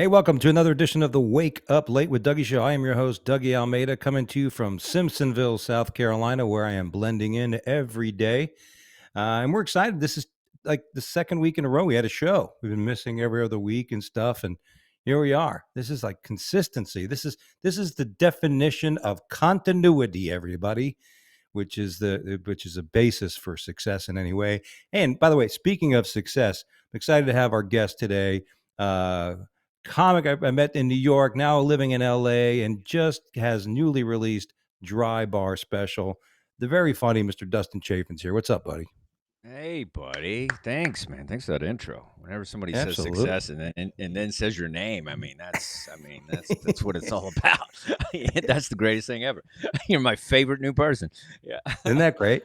Hey, welcome to another edition of the Wake Up Late with Dougie Show. I am your host, Dougie Almeida, coming to you from Simpsonville, South Carolina, where I am blending in every day. And we're excited. This is like the second week in a row we had a show. We've been missing every other week and stuff, and here we are. This is like consistency. This is the definition of continuity, everybody, which is a basis for success in any way. And by the way, speaking of success, I'm excited to have our guest today. Comic I met in New York, now living in LA, and just has newly released Dry Bar special. The very funny Mr. Dustin Chafin's here. What's up, buddy? Hey, buddy. Thanks, man. Thanks for that intro. Whenever somebody says Absolutely. success and then says your name, that's what it's all about. That's the greatest thing ever. You're my favorite new person. Yeah. Isn't that great?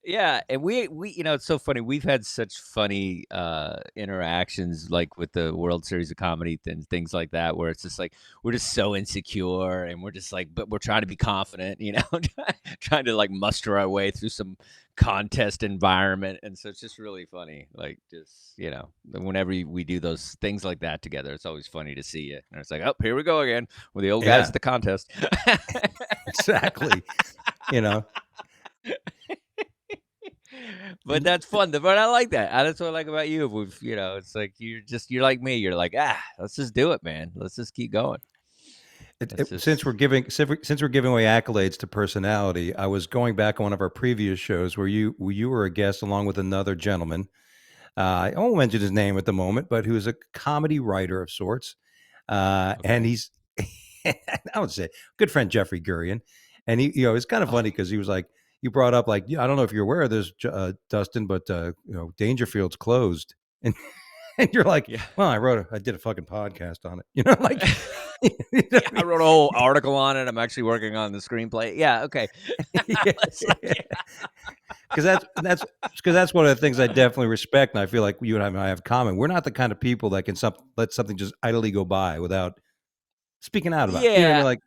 Yeah, and we it's so funny. We've had such funny interactions like with the World Series of Comedy and things like that where it's just like we're just so insecure and we're just like but we're trying to be confident, trying to like muster our way through some contest environment, and so it's just really funny, like, just, whenever we do those things like that together, it's always funny to see it, and it's like, "Oh, here we go again with the old guys Yeah, at the contest." exactly. You know, But that's fun, but I like that, that's what I like about you. It's like you're like me, you're like, let's just do it, man. Let's just keep going." That's since just we're giving away accolades to personality, I was going back on one of our previous shows where you were a guest along with another gentleman. I won't mention his name at the moment, but who is a comedy writer of sorts. And okay. he's, I would say, good friend Jeffrey Gurian. And it's kind of Oh, funny because he was like, you brought up like, yeah, I don't know if you're aware of this, Dustin, but Dangerfield's closed, and and you're like, yeah. well, I did a fucking podcast on it, like, you know Yeah, what I I mean? wrote a whole article on it. I'm actually working on the screenplay. Yeah, okay. Yeah, It's like because that's one of the things I definitely respect, and I feel like you and I have common. We're not the kind of people that can let something just idly go by without speaking out about it. You know what I yeah. mean? Like,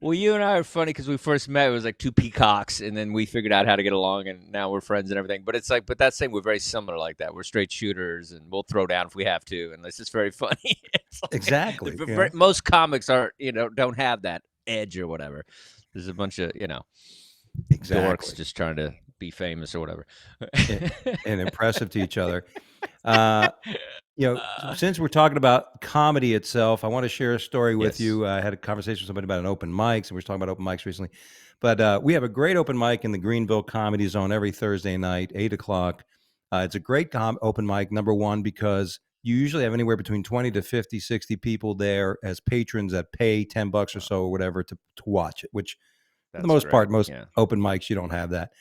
Well, you and I are funny because we first met. It was like two peacocks, and then we figured out how to get along, and now we're friends and everything. But it's like, but that's saying we're very similar like that. We're straight shooters, and we'll throw down if we have to, and it's just very funny. It's like exactly. most comics are, don't have that edge or whatever. There's a bunch of dorks Exactly. just trying to be famous or whatever. And, and impressive to each other. Uh, since we're talking about comedy itself, I want to share a story with Yes. you. I had a conversation with somebody about an open mics, and we were talking about open mics recently. But we have a great open mic in the Greenville Comedy Zone every Thursday night, 8 o'clock. It's a great open mic, number one, because you usually have anywhere between 20 to 50, 60 people there as patrons that pay $10 or Wow, so or whatever to watch it, which for the that's most part, great. most Yeah. open mics, you don't have that.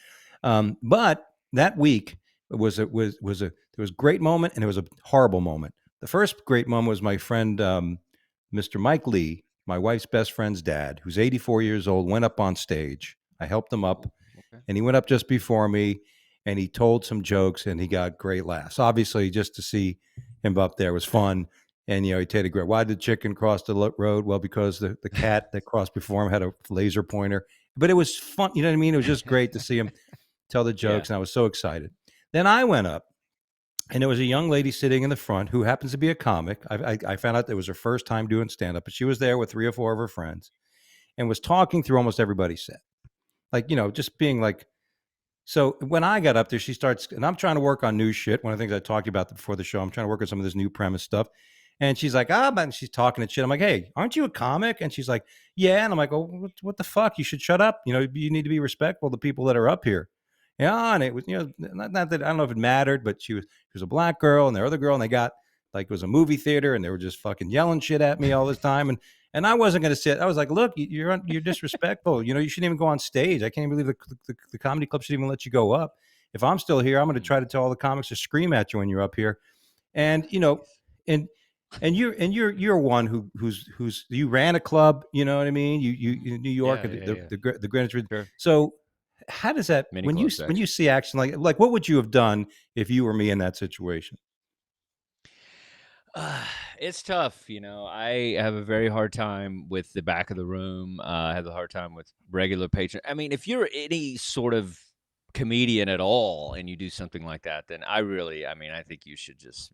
But that week was there was a great moment and it was a horrible moment. The first great moment was my friend Mr. Mike Lee, my wife's best friend's dad, who's 84 years old, went up on stage. I helped him up, Ooh, okay. and he went up just before me, and he told some jokes, and he got great laughs. Obviously, just to see him up there was fun. And he told a great. Why did the chicken cross the road? Well, because the cat that crossed before him had a laser pointer. But it was fun. You know what I mean? It was just great to see him tell the Yeah. jokes, and I was so excited. Then I went up, and there was a young lady sitting in the front who happens to be a comic. I found out it was her first time doing stand up, but she was there with three or four of her friends and was talking through almost everybody's set. Like, just being like, so when I got up there, she starts, and I'm trying to work on new shit. One of the things I talked about before the show, I'm trying to work on some of this new premise stuff. And she's like, man, she's talking and shit. I'm like, hey, aren't you a comic? And she's like, yeah. And I'm like, oh, what the fuck? You should shut up. You need to be respectful to people that are up here. Yeah. And it was, not that I don't know if it mattered, but she was a black girl and the other girl, and they got like, it was a movie theater and they were just fucking yelling shit at me all this time. And I wasn't going to sit. I was like, look, you're disrespectful. You shouldn't even go on stage. I can't even believe the comedy club should even let you go up. If I'm still here, I'm going to Mm, try to tell all the comics to scream at you when you're up here. And, nice. and, and you're one who's you ran a club, you know what I mean? You in New York, Yeah, and yeah, yeah. the Greenwich. Sure. So how does that Many when you clubs, when you actually. see action like what would you have done if you were me in that situation? It's tough, I have a very hard time with the back of the room. I have a hard time with regular patron. I mean, if you're any sort of comedian at all and you do something like that, then I think you should just,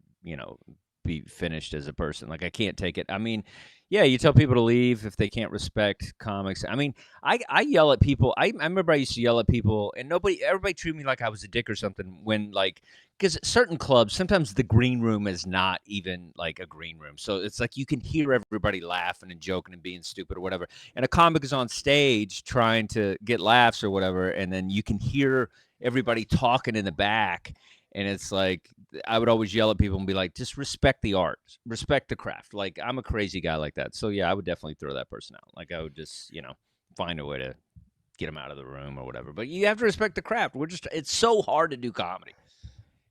be finished as a person. Like, I can't take it. I mean, yeah, you tell people to leave if they can't respect comics. I mean, I yell at people. I remember I used to yell at people, and everybody treated me like I was a dick or something when, like, because certain clubs, sometimes the green room is not even like a green room. So it's like you can hear everybody laughing and joking and being stupid or whatever. And a comic is on stage trying to get laughs or whatever, and then you can hear everybody talking in the back. And it's like, I would always yell at people and be like, just respect the art, respect the craft. Like, I'm a crazy guy like that. So yeah, I would definitely throw that person out. Like, I would just, find a way to get them out of the room or whatever. But you have to respect the craft. It's so hard to do comedy,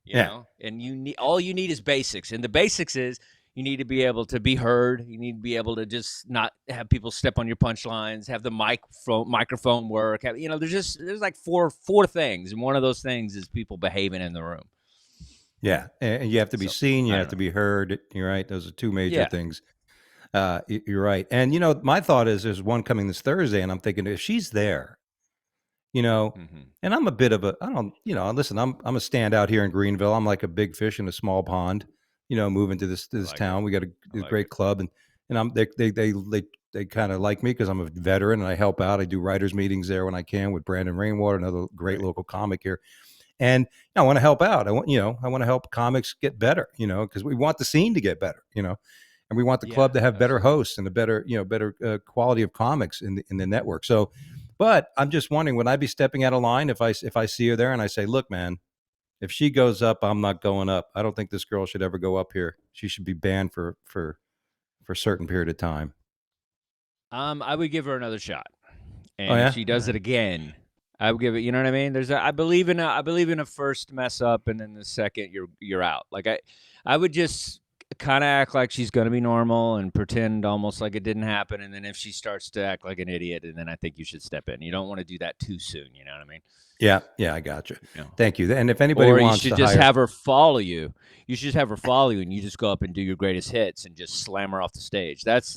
Yeah. and all you need is basics. And the basics is you need to be able to be heard. You need to be able to just not have people step on your punchlines, have the microphone work. There's like four things. And one of those things is people behaving in the room. Yeah. And you have to be So, seen, you I have don't to know. be heard. You're right. Those are two major Yeah. things. You're right. And my thought is there's one coming this Thursday, and I'm thinking if she's there, you know, Mhm. and I'm a bit of a I don't, listen, I'm a standout here in Greenville. I'm like a big fish in a small pond, moving to this I this like it. town. We got I a like great it. club, and they kind of like me because I'm a veteran and I help out. I do writers meetings there when I can with Brandon Rainwater, another great Right. local comic here. And I want to help out. I want to help comics get better, because we want the scene to get better, and we want the Yeah, club to have better absolutely. hosts and a better quality of comics in the network. So, but I'm just wondering, would I be stepping out of line if I see her there and I say, look, man, if she goes up, I'm not going up. I don't think this girl should ever go up here. She should be banned for a certain period of time. I would give her another shot, Oh and if yeah, she all does right. it again, I would give it. You know what I mean? I believe in a first mess up, and then the second you're out. Like, I would just kind of act like she's gonna be normal and pretend almost like it didn't happen, and then if she starts to act like an idiot, and then I think you should step in. You don't want to do that too soon. You know what I mean? Yeah, I got you. You know. Thank you. And if anybody Or you wants should to just hire, have her follow you. You should just have her follow you, and you just go up and do your greatest hits and just slam her off the stage. That's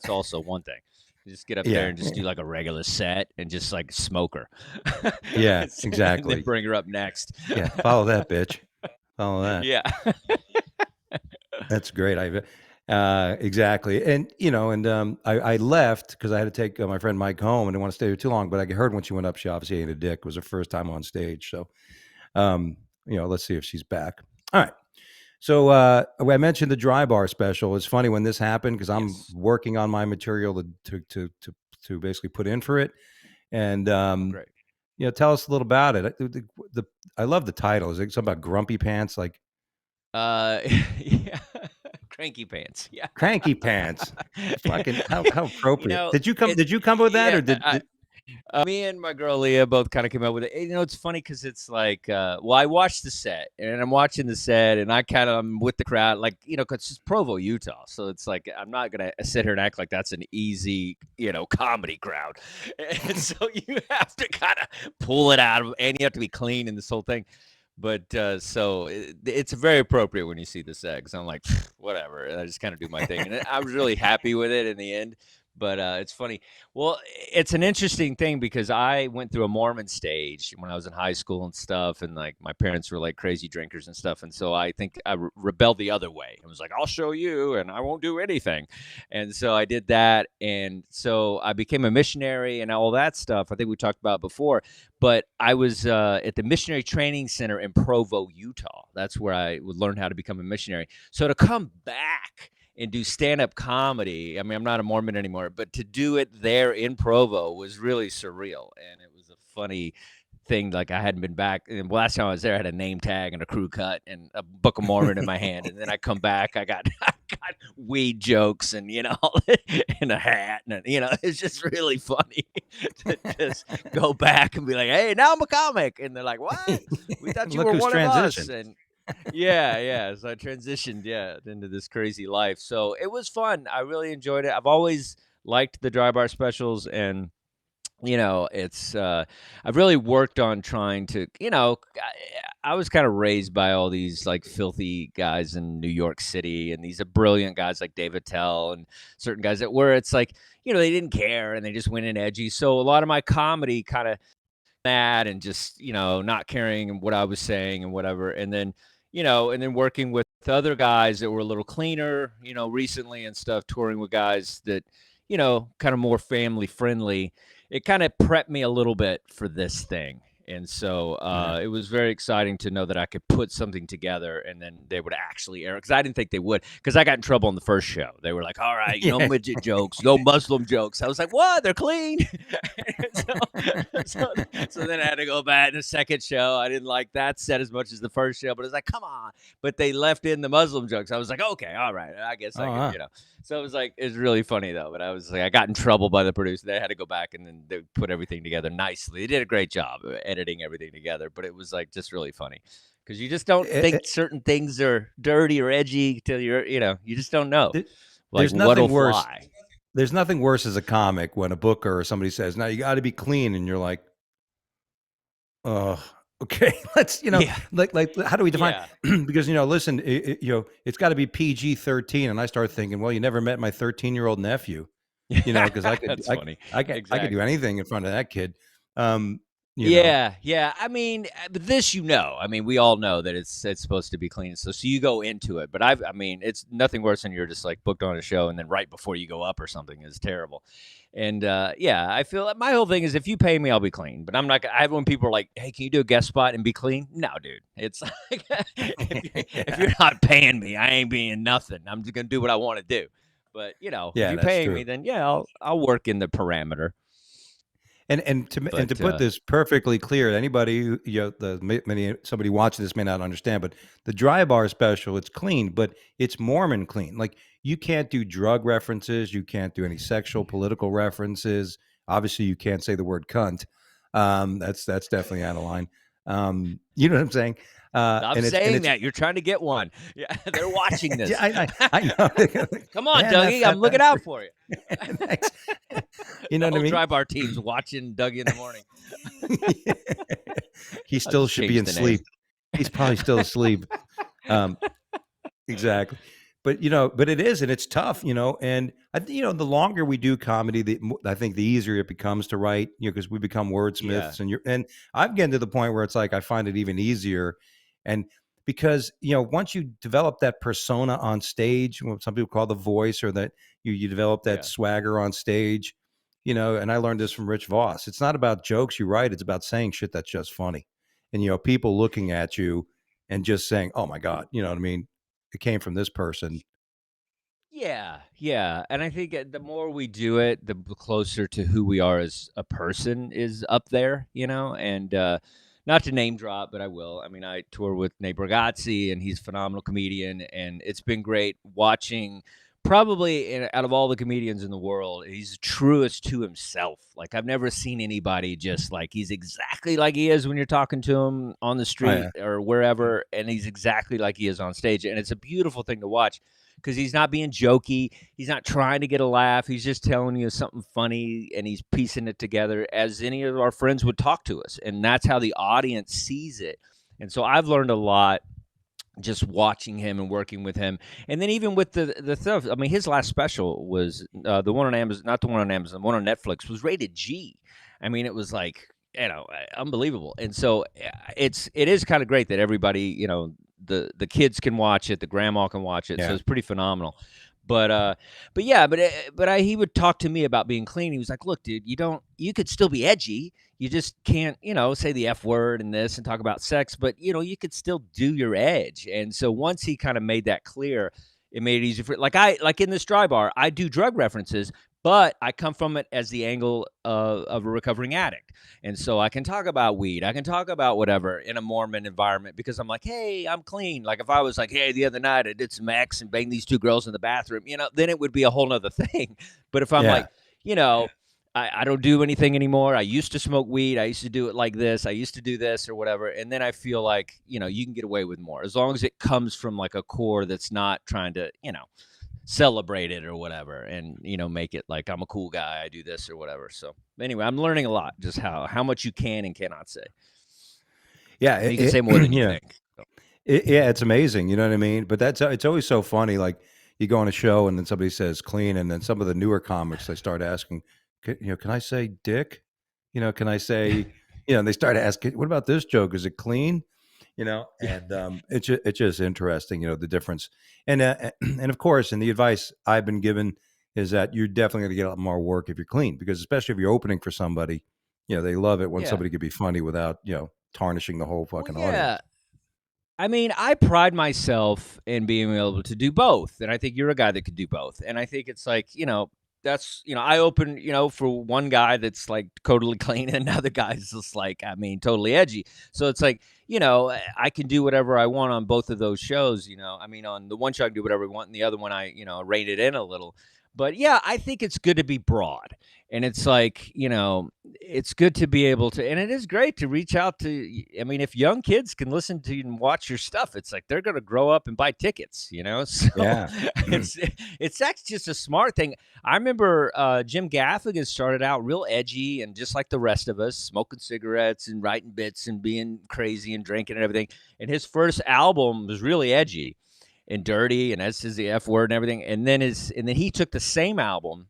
also one thing. You just get up there yeah, and just do like a regular set and just like smoke her, yeah, and then exactly. bring her up next. Yeah, follow that bitch. Follow that. Yeah. That's great. Exactly. And, I left because I had to take my friend Mike home and didn't want to stay there too long. But I heard when she went up, she obviously ain't a dick. It was her first time on stage. So, let's see if she's back. All right. So, I mentioned the dry bar special. It's funny when this happened because I'm Yes. working on my material to basically put in for it. And, Oh, great. tell us a little about it. I love the title. Is it something about grumpy pants? Like, Uh, yeah. Cranky Pants. Yeah. Cranky Pants. Fucking how appropriate. Did you come up with that Yeah. or did Me and my girl Leah both kind of came up with it. It's funny because it's like, well, I watched the set, and I'm watching the set, and I'm with the crowd, like, because it's Provo, Utah, so it's like I'm not gonna sit here and act like that's an easy, comedy crowd, and so you have to kind of pull it out of, and you have to be clean in this whole thing. But so it's very appropriate when you see the set, because I'm like, whatever, and I just kind of do my thing, and I was really happy with it in the end. But it's funny. Well, it's an interesting thing because I went through a Mormon stage when I was in high school and stuff, and like my parents were like crazy drinkers and stuff, and so I think I rebelled the other way. I was like, I'll show you, and I won't do anything, and so I did that, and so I became a missionary and all that stuff. I think we talked about before, but I was at the Missionary Training Center in Provo, Utah. That's where I would learn how to become a missionary. So to come back and do stand-up comedy. I mean, I'm not a Mormon anymore, but to do it there in Provo was really surreal, and it was a funny thing. Like, I hadn't been back, and last time I was there, I had a name tag and a crew cut and a Book of Mormon in my hand, and then I come back, I got I got weed jokes and and a hat, and it's just really funny to just go back and be like, hey, now I'm a comic, and they're like, what? We thought you look were who's one of us, transitioned? and yeah, yeah. So I transitioned, yeah, into this crazy life. So it was fun. I really enjoyed it. I've always liked the dry bar specials, and it's I've really worked on trying to, I was kind of raised by all these like filthy guys in New York City, and these are brilliant guys like David Tell and certain guys that where it's like, they didn't care and they just went in edgy. So a lot of my comedy kind of that and just not caring what I was saying and whatever. And then and then working with other guys that were a little cleaner, recently and stuff, touring with guys that, kind of more family friendly. It kind of prepped me a little bit for this thing. And so Yeah. it was very exciting to know that I could put something together and then they would actually air it. Because I didn't think they would. Because I got in trouble on the first show. They were like, all right, no Yeah. midget jokes, no Muslim jokes. I was like, what? They're clean. So then I had to go back in the second show. I didn't like that set as much as the first show, but it's like, come on. But they left in the Muslim jokes. I was like, okay, all right. I guess I could, So it was like, it's really funny though. But I was like, I got in trouble by the producer. They had to go back and then they put everything together nicely. They did a great job editing everything together, but it was like just really funny because you just don't think certain things are dirty or edgy till you just don't know like There's nothing what'll worse. fly. There's nothing worse as a comic when a booker or somebody says, "Now you got to be clean," and you're like, "Oh, okay." Let's like how do we define? Because listen, it's got to be PG-13, and I start thinking, well, you never met my 13-year-old nephew, because I could That's funny. I could do anything in front of that kid. Yeah. I mean, but this, I mean, we all know that it's supposed to be clean. So you go into it, but I mean, it's nothing worse than you're just like booked on a show and then right before you go up or something is terrible. And I feel like my whole thing is if you pay me, I'll be clean. But I'm not. I have when people are like, "Hey, can you do a guest spot and be clean?" No, dude. It's like if you're not paying me, I ain't being nothing. I'm just gonna do what I want to do. But if you're paying me, then I'll work in the parameter. And to put this perfectly clear, anybody somebody watching this may not understand, but the Dry Bar special, it's clean, but it's Mormon clean. Like you can't do drug references, you can't do any sexual, political references. Obviously, you can't say the word cunt. That's definitely out of line. You know what I'm saying? Stop saying that. You're trying to get one. Yeah, they're watching this. Yeah, I know. Come on, Dougie. I'm looking out for you. Thanks. You know what I mean? Dry Bar team's watching Dougie in the morning. He still should be in sleep. He's probably still asleep. Exactly. But but it is, and it's tough, and the longer we do comedy, I think the easier it becomes to write, because we become wordsmiths, and I've gotten to the point where it's like I find it even easier, and because once you develop that persona on stage, what some people call the voice, or that you develop that swagger on stage, and I learned this from Rich Voss. It's not about jokes you write; it's about saying shit that's just funny, and people looking at you and just saying, "Oh my God," you know what I mean? It came from this person. Yeah. And I think the more we do it, the closer to who we are as a person is up there, and not to name drop, but I will. I mean, I tour with Nate Bargatze, and he's a phenomenal comedian, and it's been great watching. Probably out of all the comedians in the world, he's truest to himself. Like I've never seen anybody just like he's exactly like he is when you're talking to him on the street or wherever, and he's exactly like he is on stage. And it's a beautiful thing to watch because he's not being jokey. He's not trying to get a laugh. He's just telling you something funny, and he's piecing it together as any of our friends would talk to us. And that's how the audience sees it. And so I've learned a lot just watching him and working with him. And then even with the stuff, I mean, his last special was the one on Amazon, not the one on Amazon, the one on Netflix was rated G. I mean, it was like, unbelievable. And so it is kind of great that everybody, the kids can watch it, the grandma can watch it. So it's pretty phenomenal. But he would talk to me about being clean. He was like, look, dude, you could still be edgy. You just can't, say the F word and this and talk about sex, but you could still do your edge. And so once he kind of made that clear, it made it easier for like in this Dry Bar, I do drug references, but I come from it as the angle of a recovering addict. And so I can talk about weed. I can talk about whatever in a Mormon environment because I'm like, hey, I'm clean. Like if I was like, hey, the other night I did some X and banged these two girls in the bathroom, then it would be a whole nother thing. But if I'm like, I don't do anything anymore. I used to smoke weed. I used to do it like this. I used to do this or whatever. And then I feel like, you can get away with more as long as it comes from like a core that's not trying to, celebrate it or whatever and make it like I'm a cool guy, I do this or whatever. So anyway, I'm learning a lot just how much you can and cannot say. You can say more than you think. So. It's amazing, you know what I mean? But it's always so funny. Like you go on a show and then somebody says clean, and then some of the newer comics, they start asking, can I say dick? Can I say, they start asking, what about this joke? Is it clean? Yeah. and it's just interesting, the difference. And and of course, and the advice I've been given is that you're definitely going to get a lot more work if you're clean, because especially if you're opening for somebody, they love it when Yeah. somebody can be funny without tarnishing the whole Well, fucking yeah. audience. I mean, I pride myself in being able to do both, and I think you're a guy that could do both. And I think it's like, that's I open, for one guy that's like totally clean, and another guy's just like, I mean, totally edgy. So it's like, I can do whatever I want on both of those shows. I mean, on the one show I can do whatever I want, and the other one I, rein it in a little. But yeah, I think it's good to be broad. And it's like, it's good to be able to, and it is great to reach out to. I mean, if young kids can listen to you and watch your stuff, it's like they're going to grow up and buy tickets, So Yeah. it's actually just a smart thing. I remember Jim Gaffigan started out real edgy and just like the rest of us, smoking cigarettes and writing bits and being crazy and drinking and everything. And his first album was really edgy and dirty, and that's the F word and everything. And then he took the same album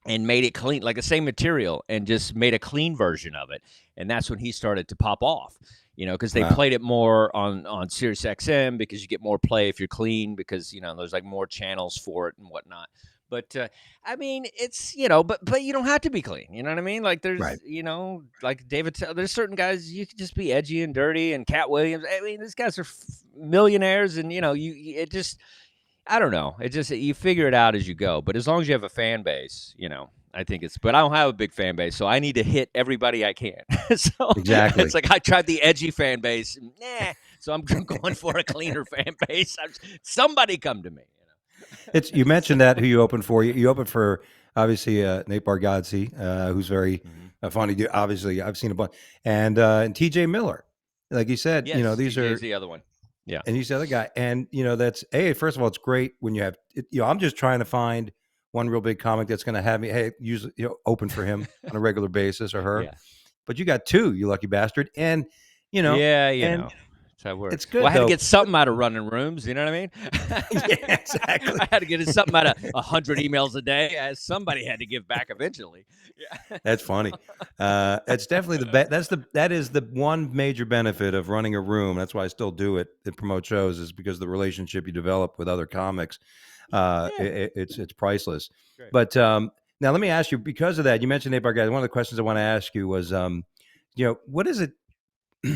and made it clean, like the same material, and just made a clean version of it. And that's when he started to pop off, because they Wow. played it more on Sirius XM, because you get more play if you're clean, because, there's like more channels for it and whatnot. But I mean, it's, but you don't have to be clean. You know what I mean? Like Right. there's, like there's certain guys you can just be edgy and dirty, and Cat Williams. I mean, these guys are millionaires, and it just, I don't know. It just, you figure it out as you go. But as long as you have a fan base, I think it's. But I don't have a big fan base, so I need to hit everybody I can. So it's Exactly. like I tried the edgy fan base, nah. So I'm going for a cleaner fan base. Somebody come to me. It's you mentioned that who you opened for. You opened for obviously Nate Bargatze, who's very Mhm. funny. Obviously, I've seen a bunch, and T.J. Miller, like you said, Yes, these TJ's are, the other one. Yeah. and he's the other guy, and that's first of all, it's great when you have, I'm just trying to find one real big comic that's going to have me, hey, use open for him on a regular basis or her, Yeah. but you got two, you lucky bastard, and you know, Yeah, and that's how it it's works. Well, good I had to though. get something out of running rooms. You know what I mean? Yeah, exactly. I had to get something out of 100 emails a day. Somebody had to give back eventually. Yeah. That's funny. That's definitely that is the one major benefit of running a room. That's why I still do it and promote shows, is because the relationship you develop with other comics, Yeah. it's priceless. Great. But now let me ask you, because of that, you mentioned Nate Bargatze. One of the questions I want to ask you was, what is it?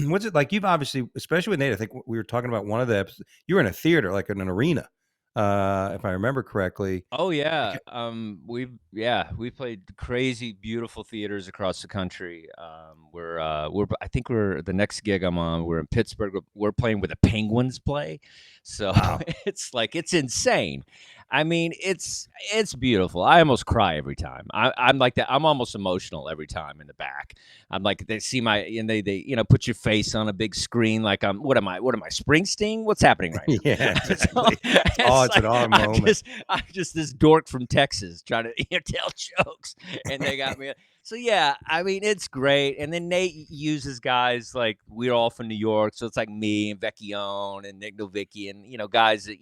What's it like? You've obviously, especially with Nate, I think we were talking about one of the episodes. You were in a theater, like in an arena, if I remember correctly. Oh I yeah, ca- we played crazy, beautiful theaters across the country. We're I think we're the next gig I'm on. We're in Pittsburgh. We're playing with a Penguins play, so Wow. it's like it's insane. I mean, it's beautiful. I almost cry every time. I'm like that. I'm almost emotional every time in the back. I'm like, they see my, and they put your face on a big screen, like I'm, what am I, Springsteen? What's happening right Yeah, now? So exactly. it's It's an like awe moment. I'm just this dork from Texas trying to tell jokes, and they got me. So yeah, I mean, it's great. And then Nate uses guys like, we're all from New York, so it's like me and Vecchione and Nick Novicki, and guys that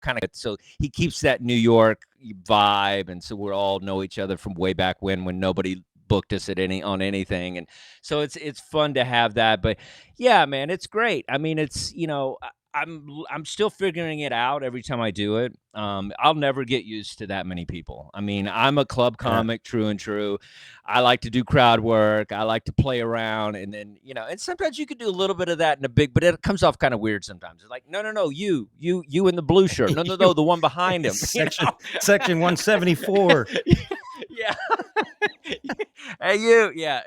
kind of. So he keeps that New York vibe, and so we all know each other from way back when nobody booked us at on anything. And so it's fun to have that. But yeah, man, it's great. I mean, it's I'm still figuring it out every time I do it. I'll never get used to that many people. I mean, I'm a club Yeah. comic, true and true. I like to do crowd work. I like to play around, and then and sometimes you could do a little bit of that in a big, but it comes off kind of weird sometimes. It's like, no, you in the blue shirt. No, You- the one behind him. section 174. Yeah. Hey, you. Yeah.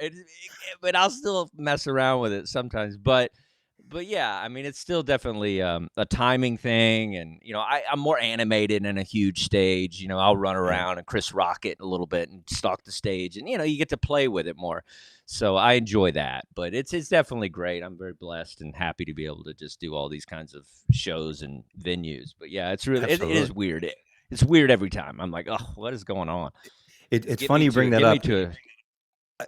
But I'll still mess around with it sometimes. But yeah, I mean, it's still definitely a timing thing, and I'm more animated in a huge stage. I'll run Yeah, around and Chris Rock it a little bit and stalk the stage, and you get to play with it more. So I enjoy that, but it's definitely great. I'm very blessed and happy to be able to just do all these kinds of shows and venues. But yeah, it's really it absolutely. is weird. It's weird every time. I'm like, oh, what is going on? It's funny you bring that Get me up. to.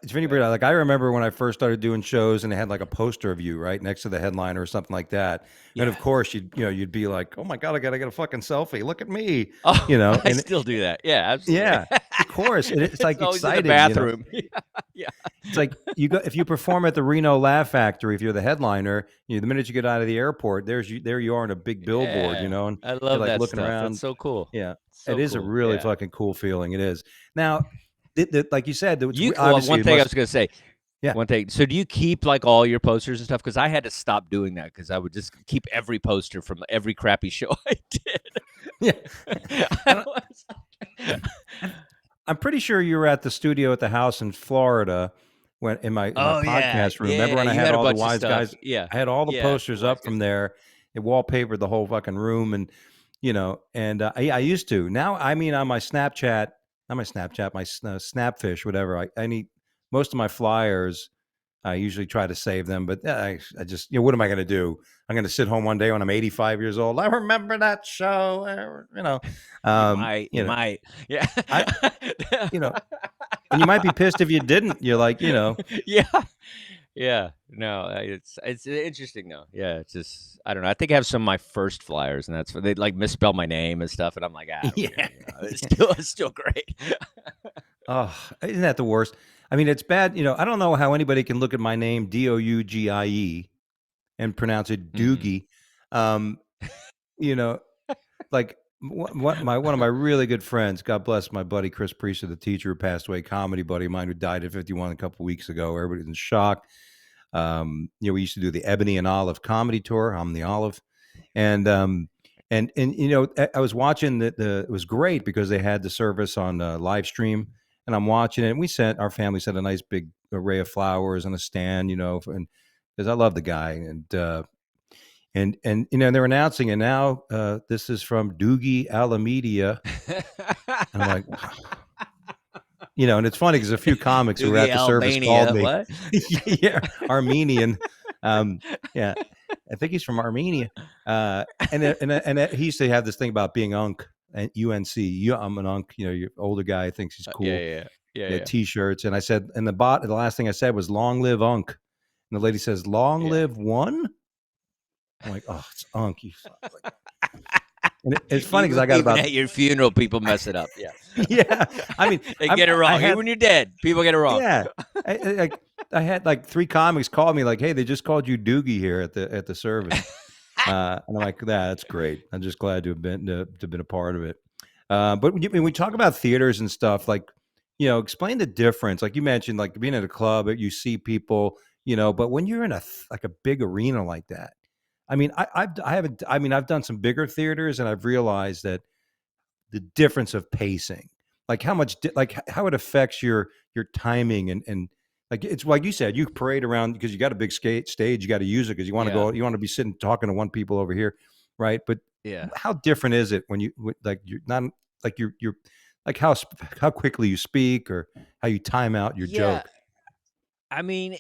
It's funny, but like I remember when I first started doing shows and they had like a poster of you right next to the headliner or something like that. And Yeah. of course you'd be like, "Oh my god, I gotta get a fucking selfie. Look at me," Oh, I and still do that. Yeah, absolutely. yeah, of course, it's It's like always in the exciting, bathroom. Yeah, yeah. It's like you go if you perform at the Reno Laugh Factory, if you're the headliner, the minute you get out of the airport, there you are on a big billboard, Yeah, and I you're love like that looking stuff. That's around. so cool. Yeah, it So is a cool. really Yeah. fucking cool feeling. It is. Now, like you said, it's Well, obviously one it thing I must. was gonna say, Yeah, one thing. So do you keep like all your posters and stuff? Because I had to stop doing that because I would just keep every poster from every crappy show I yeah. did. I I don't, was- I- I'm pretty sure you were at the studio at the house in Florida when in my oh yeah, podcast room. Remember yeah. when I You had had a all the bunch of wise stuff. guys? Yeah, I had all the yeah. The posters wise up guys. from there. It wallpapered the whole fucking room, and and I used to. Now, I mean, on my Snapchat, not my Snapchat, my Snapfish, whatever. I need most of my flyers. I usually try to save them, but I just, what am I going to do? I'm going to sit home one day when I'm 85 years old. I remember that show, You might. You you know, might. Yeah. I, you know, and you might be pissed if you didn't. You're like, Yeah. Yeah. No, it's interesting though. Yeah, it's just I don't know. I think I have some of my first flyers, and they like misspell my name and stuff, and I'm like, I don't yeah. care. It's still great. Oh, isn't that the worst? I mean, it's bad. I don't know how anybody can look at my name, Dougie, and pronounce it Mhm. Doogie. Um, you know, like one of my really good friends, God bless my buddy Chris Priester, the teacher who passed away, comedy buddy of mine who died at 51 a couple weeks ago. Everybody's in shock. We used to do the Ebony and Olive comedy tour. I'm the Olive, and I was watching it was great because they had the service on live stream, and I'm watching it. And our family sent a nice big array of flowers and a stand, and because I love the guy, and they're announcing it now. This is from Dougie Almeida, and I'm like, and it's funny because a few comics who were Doogie at the service called Albania. me, What? yeah, Armenian, yeah, I think he's from Armenia, and he used to have this thing about being Unk and UNC. I'm an Unk, your older guy thinks he's Yeah, cool. yeah, yeah. Yeah, Yeah, yeah. T-shirts, and I said, and the last thing I said was "Long live Unk," and the lady says, "Long Yeah. live one." I'm like, "Oh, it's Unk." And it's funny because Even I got even about at your funeral, people mess it up. Yeah. yeah. I mean, They I get it I wrong. Even had when you're dead, people get it wrong. yeah. I had like 3 comics call me like, "Hey, they just called you Doogie here at the service." And I'm like, That's great. I'm just glad to have been a part of it." But when we talk about theaters and stuff, like, explain the difference. Like you mentioned, like being at a club, you see people, but when you're in like a big arena like that, I mean, I haven't. I mean, I've done some bigger theaters, and I've realized that the difference of pacing, like how much, how it affects your timing, and like it's like you said, you parade around because you got a big stage, you got to use it because Yeah. you want to be sitting talking to one people over here, right? But Yeah. how different is it when like you're not like you're like how quickly you speak or how you time out your Yeah. joke? I mean,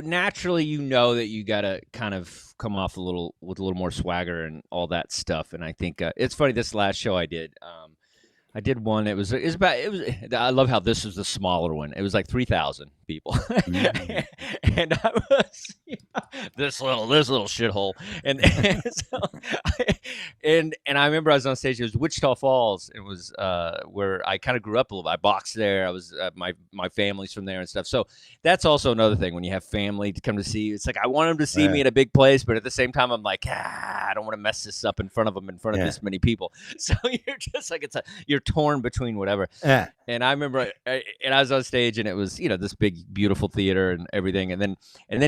naturally, that you gotta kind of come off with a little more swagger and all that stuff. And I think it's funny. This last show I did one. It was about. It was. I love how this was the smaller one. It was like 3,000 people, Ooh. and I was this little shithole. And so, and I remember I was on stage. It was Wichita Falls. It was where I kind of grew up a little bit. I boxed there. I was my family's from there and stuff. So that's also another thing when you have family to come to see you. It's like I want them to see Yeah, me in a big place, but at the same time, I'm like, I don't want to mess this up in front of them, in front of yeah, this many people. So you're just like you're torn between whatever. yeah. And I remember, and I was on stage, and it was this big, beautiful theater and everything. And then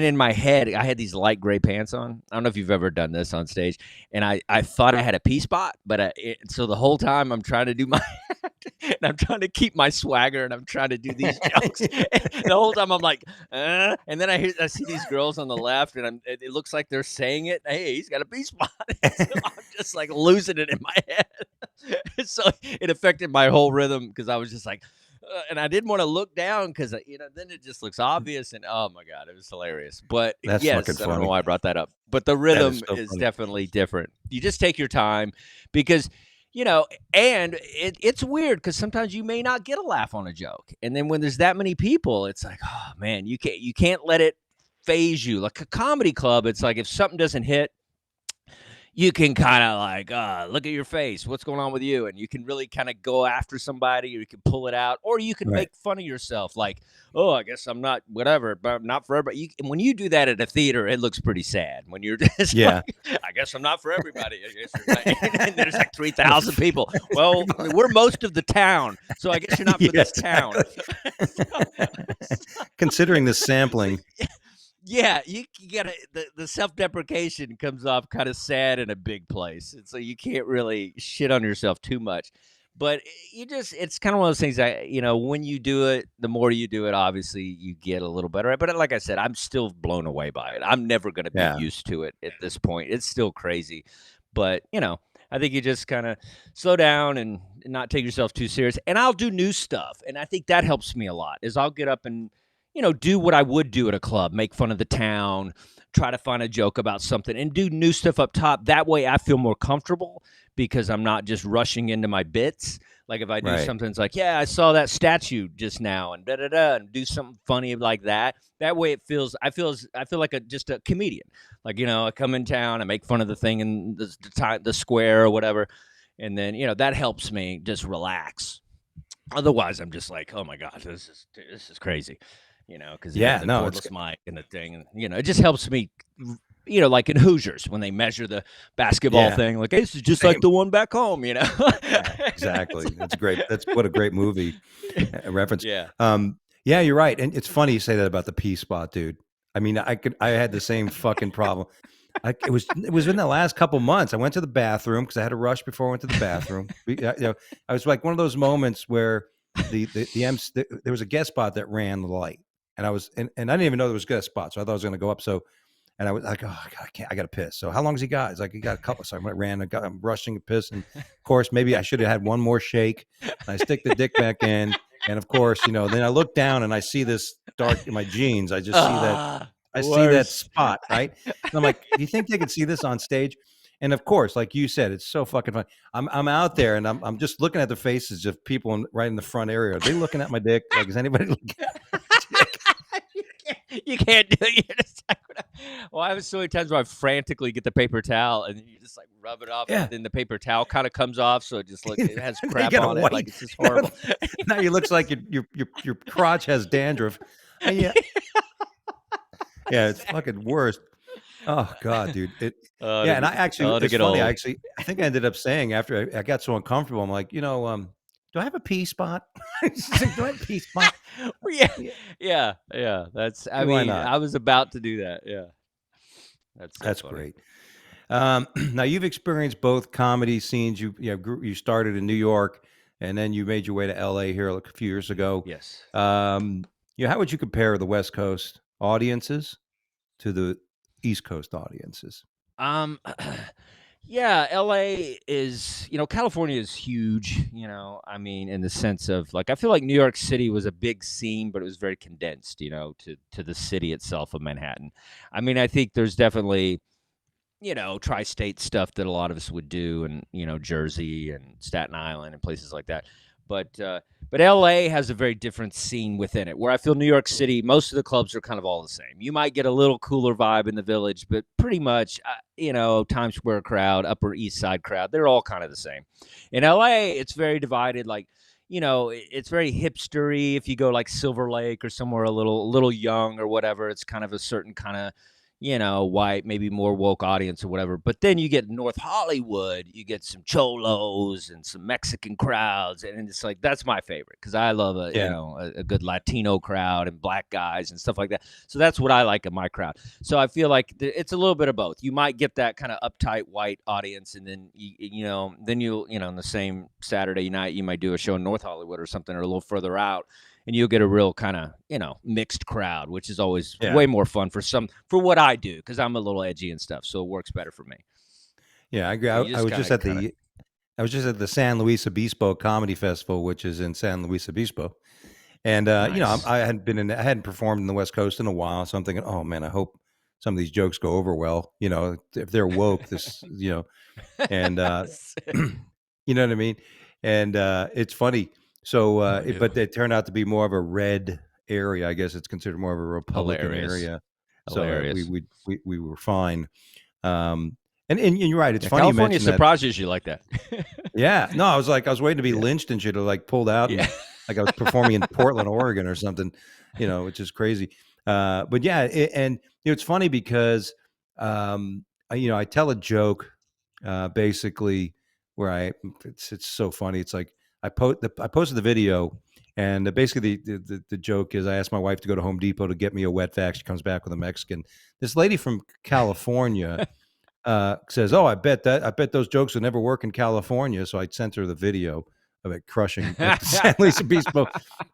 in my head, I had these light gray pants on. I don't know if you've ever done this on stage. And I thought I had a pea spot, but so the whole time I'm trying to do my, and I'm trying to keep my swagger, and I'm trying to do these jokes. And the whole time I'm like, and then I see these girls on the left, and it looks like they're saying it. Hey, he's got a pea spot. So I'm just like losing it in my head. So it affected my whole rhythm because I was just like, and I didn't want to look down because then it just looks obvious, and oh my god, it was hilarious. But That's fucking yes, I don't know funny. why I brought that up, but the That is rhythm so is funny. definitely different. You just take your time because you know, and it's weird because sometimes you may not get a laugh on a joke, and then when there's that many people, it's like, oh man, you can't let it phase you. Like a comedy club, it's like if something doesn't hit, you can kind of like, look at your face. What's going on with you? And you can really kind of go after somebody, or you can pull it out, or you can Right. make fun of yourself. Like, oh, I guess I'm not whatever, but not for everybody. When you do that at a theater, it looks pretty sad. When you're just Yeah. like, I guess I'm not for everybody. I guess you're not. And there's like 3,000 people. Well, we're most of the town, so I guess you're not Yeah, for this town. considering the sampling. Yeah, you gotta the self-deprecation comes off kind of sad in a big place, and so you can't really shit on yourself too much. But you just it's kind of one of those things that when you do it, the more you do it, obviously you get a little better. But like I said, I'm still blown away by it. I'm never going to be Yeah. used to it at this point. It's still crazy, but I think you just kind of slow down and not take yourself too serious. And I'll do new stuff, and I think that helps me a lot. Is I'll get up and do what I would do at a club, make fun of the town, try to find a joke about something, and do new stuff up top. That way I feel more comfortable because I'm not just rushing into my bits. Like if I do Right. something, it's like, yeah, I saw that statue just now, and da da da, and do something funny like that. That way, I feel like just a comedian. Like I come in town, I make fun of the thing in the square or whatever, and then that helps me just relax. Otherwise, I'm just like, oh my god, this is crazy, because you have Yeah. the No, it's cordless mic and the thing, and it just helps me. Like in Hoosiers when they measure the basketball yeah. thing, like hey, this is just like Same. the one back home, Yeah, exactly. That's great. That's what a great movie reference. Yeah. Yeah, you're right. And it's funny you say that about the pee spot, dude. I mean, I had the same fucking problem. It was in the last couple months. I went to the bathroom because I had to rush before I went to the bathroom. I was like one of those moments where there was a guest spot that ran the light, and and I didn't even know there was a guest spot, so I thought I was going to go up. So, and I was like, oh, God, I can't, I got to piss. So how long has he got? He's like, he got a couple. So I ran, I'm rushing to piss. And of course, maybe I should have had one more shake. And I stick the dick back in. And of course, then I look down and I see this dark in my jeans. I just see that, I see that Worse. spot. Right. And I'm like, do you think they could see this on stage? And of course, like you said, it's so fucking fun. I'm out there and I'm just looking at the faces of people right in the front area. Are they looking at my dick? Like, is anybody looking at my dick? You can't do it. You're just like, well, I have so many times where I frantically get the paper towel and then you just like rub it off, Yeah. and then the paper towel kind of comes off, so it has You crap got a on it. Like white. it's just horrible. Now you looks like your crotch has dandruff. Yeah, yeah, it's fucking worst. Oh God, dude. Oh, Yeah, and I actually, to it's get funny. old. I think I ended up saying after I got so uncomfortable, I'm like, do I have a pee spot? Do I have a pee spot? Well, yeah, Yeah, yeah. I why mean, not? I was about to do that. Yeah, that's so That's funny. great. Now you've experienced both comedy scenes. You started in New York, and then you made your way to L.A. here like a few years ago. Yes. How would you compare the West Coast audiences to the East Coast audiences? Um, yeah, LA is, California is huge, I mean, in the sense of like, I feel like New York City was a big scene, but it was very condensed, to the city itself of Manhattan. I mean, I think there's definitely, tri-state stuff that a lot of us would do, and Jersey and Staten Island and places like that. But LA has a very different scene within it. Where I feel New York City, most of the clubs are kind of all the same. You might get a little cooler vibe in the Village, but pretty much, Times Square crowd, Upper East Side crowd, they're all kind of the same. In LA, it's very divided. Like, it's very hipstery. If you go like Silver Lake or somewhere a little young or whatever, it's kind of a certain kind of white, maybe more woke audience or whatever. But then you get North Hollywood, you get some cholos and some Mexican crowds, and it's like that's my favorite because I love Yeah, a good Latino crowd and black guys and stuff like that. So that's what I like in my crowd. So I feel like it's a little bit of both. You might get that kind of uptight white audience, and then then you'll in the same Saturday night you might do a show in North Hollywood or something or a little further out, and you'll get a real kind of mixed crowd, which is always yeah, way more fun for what I do because I'm a little edgy and stuff, so it works better for me. yeah. I agree. So you I just was just at kind of the I was just at the San Luis Obispo Comedy Festival, which is in San Luis Obispo. And nice. I hadn't performed in the West Coast in a while, so I'm thinking, oh man, I hope some of these jokes go over well. If they're woke, and You know what I mean? And it's funny. So, Oh, I do. but it turned out to be more of a red area. I guess it's considered more of a Republican Hilarious. area. So Hilarious. we were fine. Um, and you're right. It's Yeah, funny you California mentioned that. surprises you like that. Yeah. No, I was waiting to be Yeah. lynched and shit, or like pulled out Yeah. and like I was performing in Portland, Oregon, or something. Which is crazy. But yeah, and it's funny because I tell a joke basically where it's so funny. It's like I posted the video, and basically the joke is I asked my wife to go to Home Depot to get me a wet vac. She comes back with a Mexican. This lady from California says, "Oh, I bet those jokes would never work in California." So I sent her the video of it crushing at the San Luis Obispo.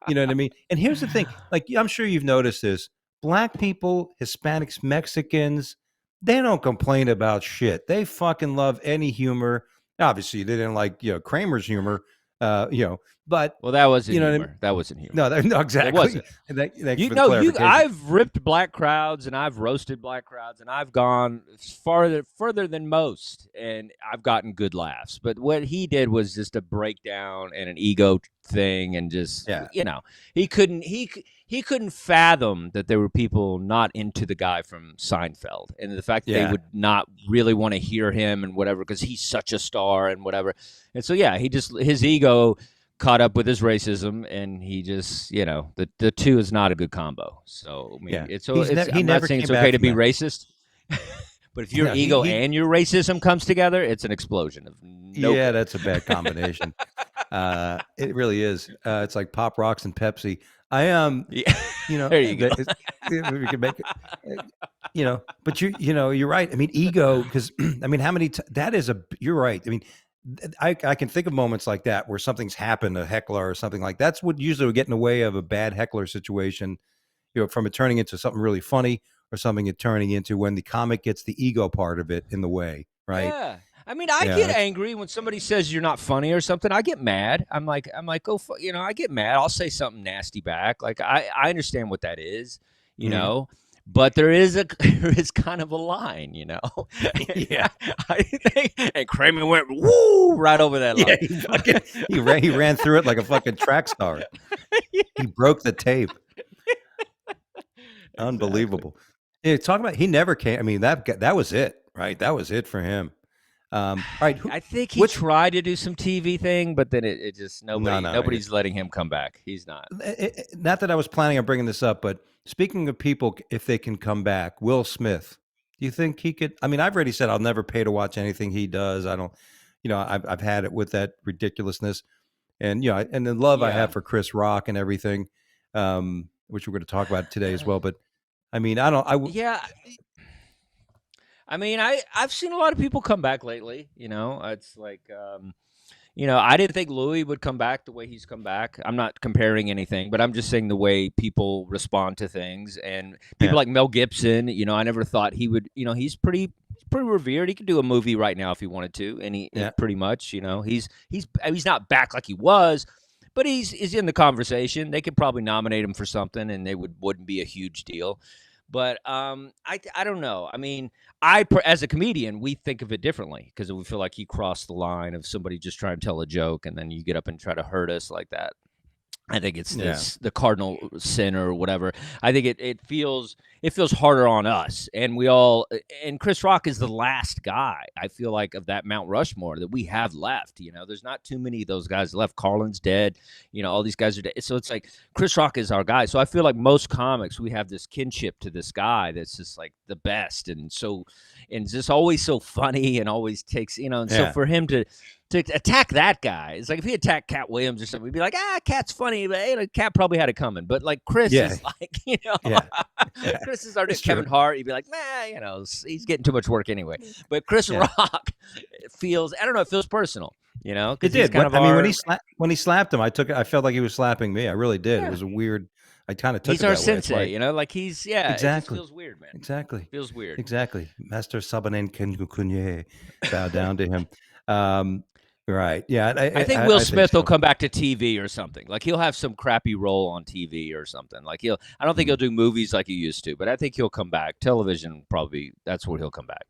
You know what I mean? And here's the thing: like I'm sure you've noticed this: black people, Hispanics, Mexicans, they don't complain about shit. They fucking love any humor. Obviously, they didn't like Kramer's humor, but Well, that wasn't you know what I mean? humor. That wasn't humor. No, no, It exactly. wasn't. Thanks for the clarification. I've ripped black crowds and I've roasted black crowds and I've gone further than most, and I've gotten good laughs. But what he did was just a breakdown and an ego thing, and just Yeah, he couldn't fathom that there were people not into the guy from Seinfeld, and the fact that they yeah. would not really want to hear him and whatever because he's such a star and whatever. And so yeah, his ego caught up with his racism, and he just the two is not a good combo. So I mean, Yeah. He I'm not never saying came it's okay back to from be that. racist, but if your No, ego he and your racism comes together, it's an explosion of no yeah, good. that's a bad combination. It really is. It's like Pop Rocks and Pepsi. I Yeah, you know, there you go. we can make it, but you're right. I mean, ego, because I mean, how many? That is you're right. I mean, I can think of moments like that where something's happened, a heckler or something like that's what usually would get in the way of a bad heckler situation. From it turning into something really funny or something it turning into when the comic gets the ego part of it in the way, right? Yeah. I mean, I Yeah, get that's angry when somebody says you're not funny or something. I get mad. I'm like, go, I get mad. I'll say something nasty back. Like I understand what that is, mhm. but there is there is kind of a line, Yeah. I think, and Kramer went woo right over that Yeah, line. he ran through it like a fucking track star. He broke the tape. Exactly. Unbelievable. Yeah, talk about he never came. I mean, that was it, right? That was it for him. All right, I think he which tried to do some TV thing, but then it just no. nobody's letting him come back. He's not. Not that I was planning on bringing this up, but speaking of people, if they can come back, Will Smith, do you think he could? I mean, I've already said I'll never pay to watch anything he does. I don't, I've had it with that ridiculousness, and and the love I have Yeah. for Chris Rock and everything, which we're going to talk about today as well. But I mean, I don't. Yeah, I mean, I've seen a lot of people come back lately. It's like, I didn't think Louis would come back the way he's come back. I'm not comparing anything, but I'm just saying the way people respond to things, and people Yeah, like Mel Gibson. I never thought he would. He's pretty revered. He could do a movie right now if he wanted to, and he yeah, pretty much. He's not back like he was. But he's in the conversation. They could probably nominate him for something, and they wouldn't be a huge deal. But I don't know. I mean, as a comedian, we think of it differently because we feel like he crossed the line of somebody just trying to tell a joke, and then you get up and try to hurt us like that. I think it's yeah, this the cardinal sin or whatever. I think it feels harder on us, and and Chris Rock is the last guy I feel like of that Mount Rushmore that we have left. There's not too many of those guys left. Carlin's dead. All these guys are dead. So it's like Chris Rock is our guy. So I feel like most comics we have this kinship to this guy that's just like the best, and just always so funny and always takes and so yeah, for him to attack that guy. It's like if he attacked Cat Williams or something, we'd be like, Cat's funny, but Cat probably had it coming. But like Chris yeah, is like, yeah, yeah. Chris is our It's Kevin true. Hart. You'd be like, he's getting too much work anyway. But Chris Yeah. Rock I don't know, it feels personal, It because he's did. kind of I mean, our, when he slapped him, I felt like he was slapping me. I really did. It yeah, was a weird. I kind of took he's it our that way. That's sensei, why. like it just Exactly. feels weird, man. Exactly. Feels weird. Exactly. Master Sabanen Kunye, bow down to him. Um, right. Yeah. I think Will I think Smith will so. come back to TV or something. Like he'll have some crappy role on TV or something. Like I don't think Mhm. he'll do movies like he used to, but I think he'll come back. Television probably that's where he'll come back.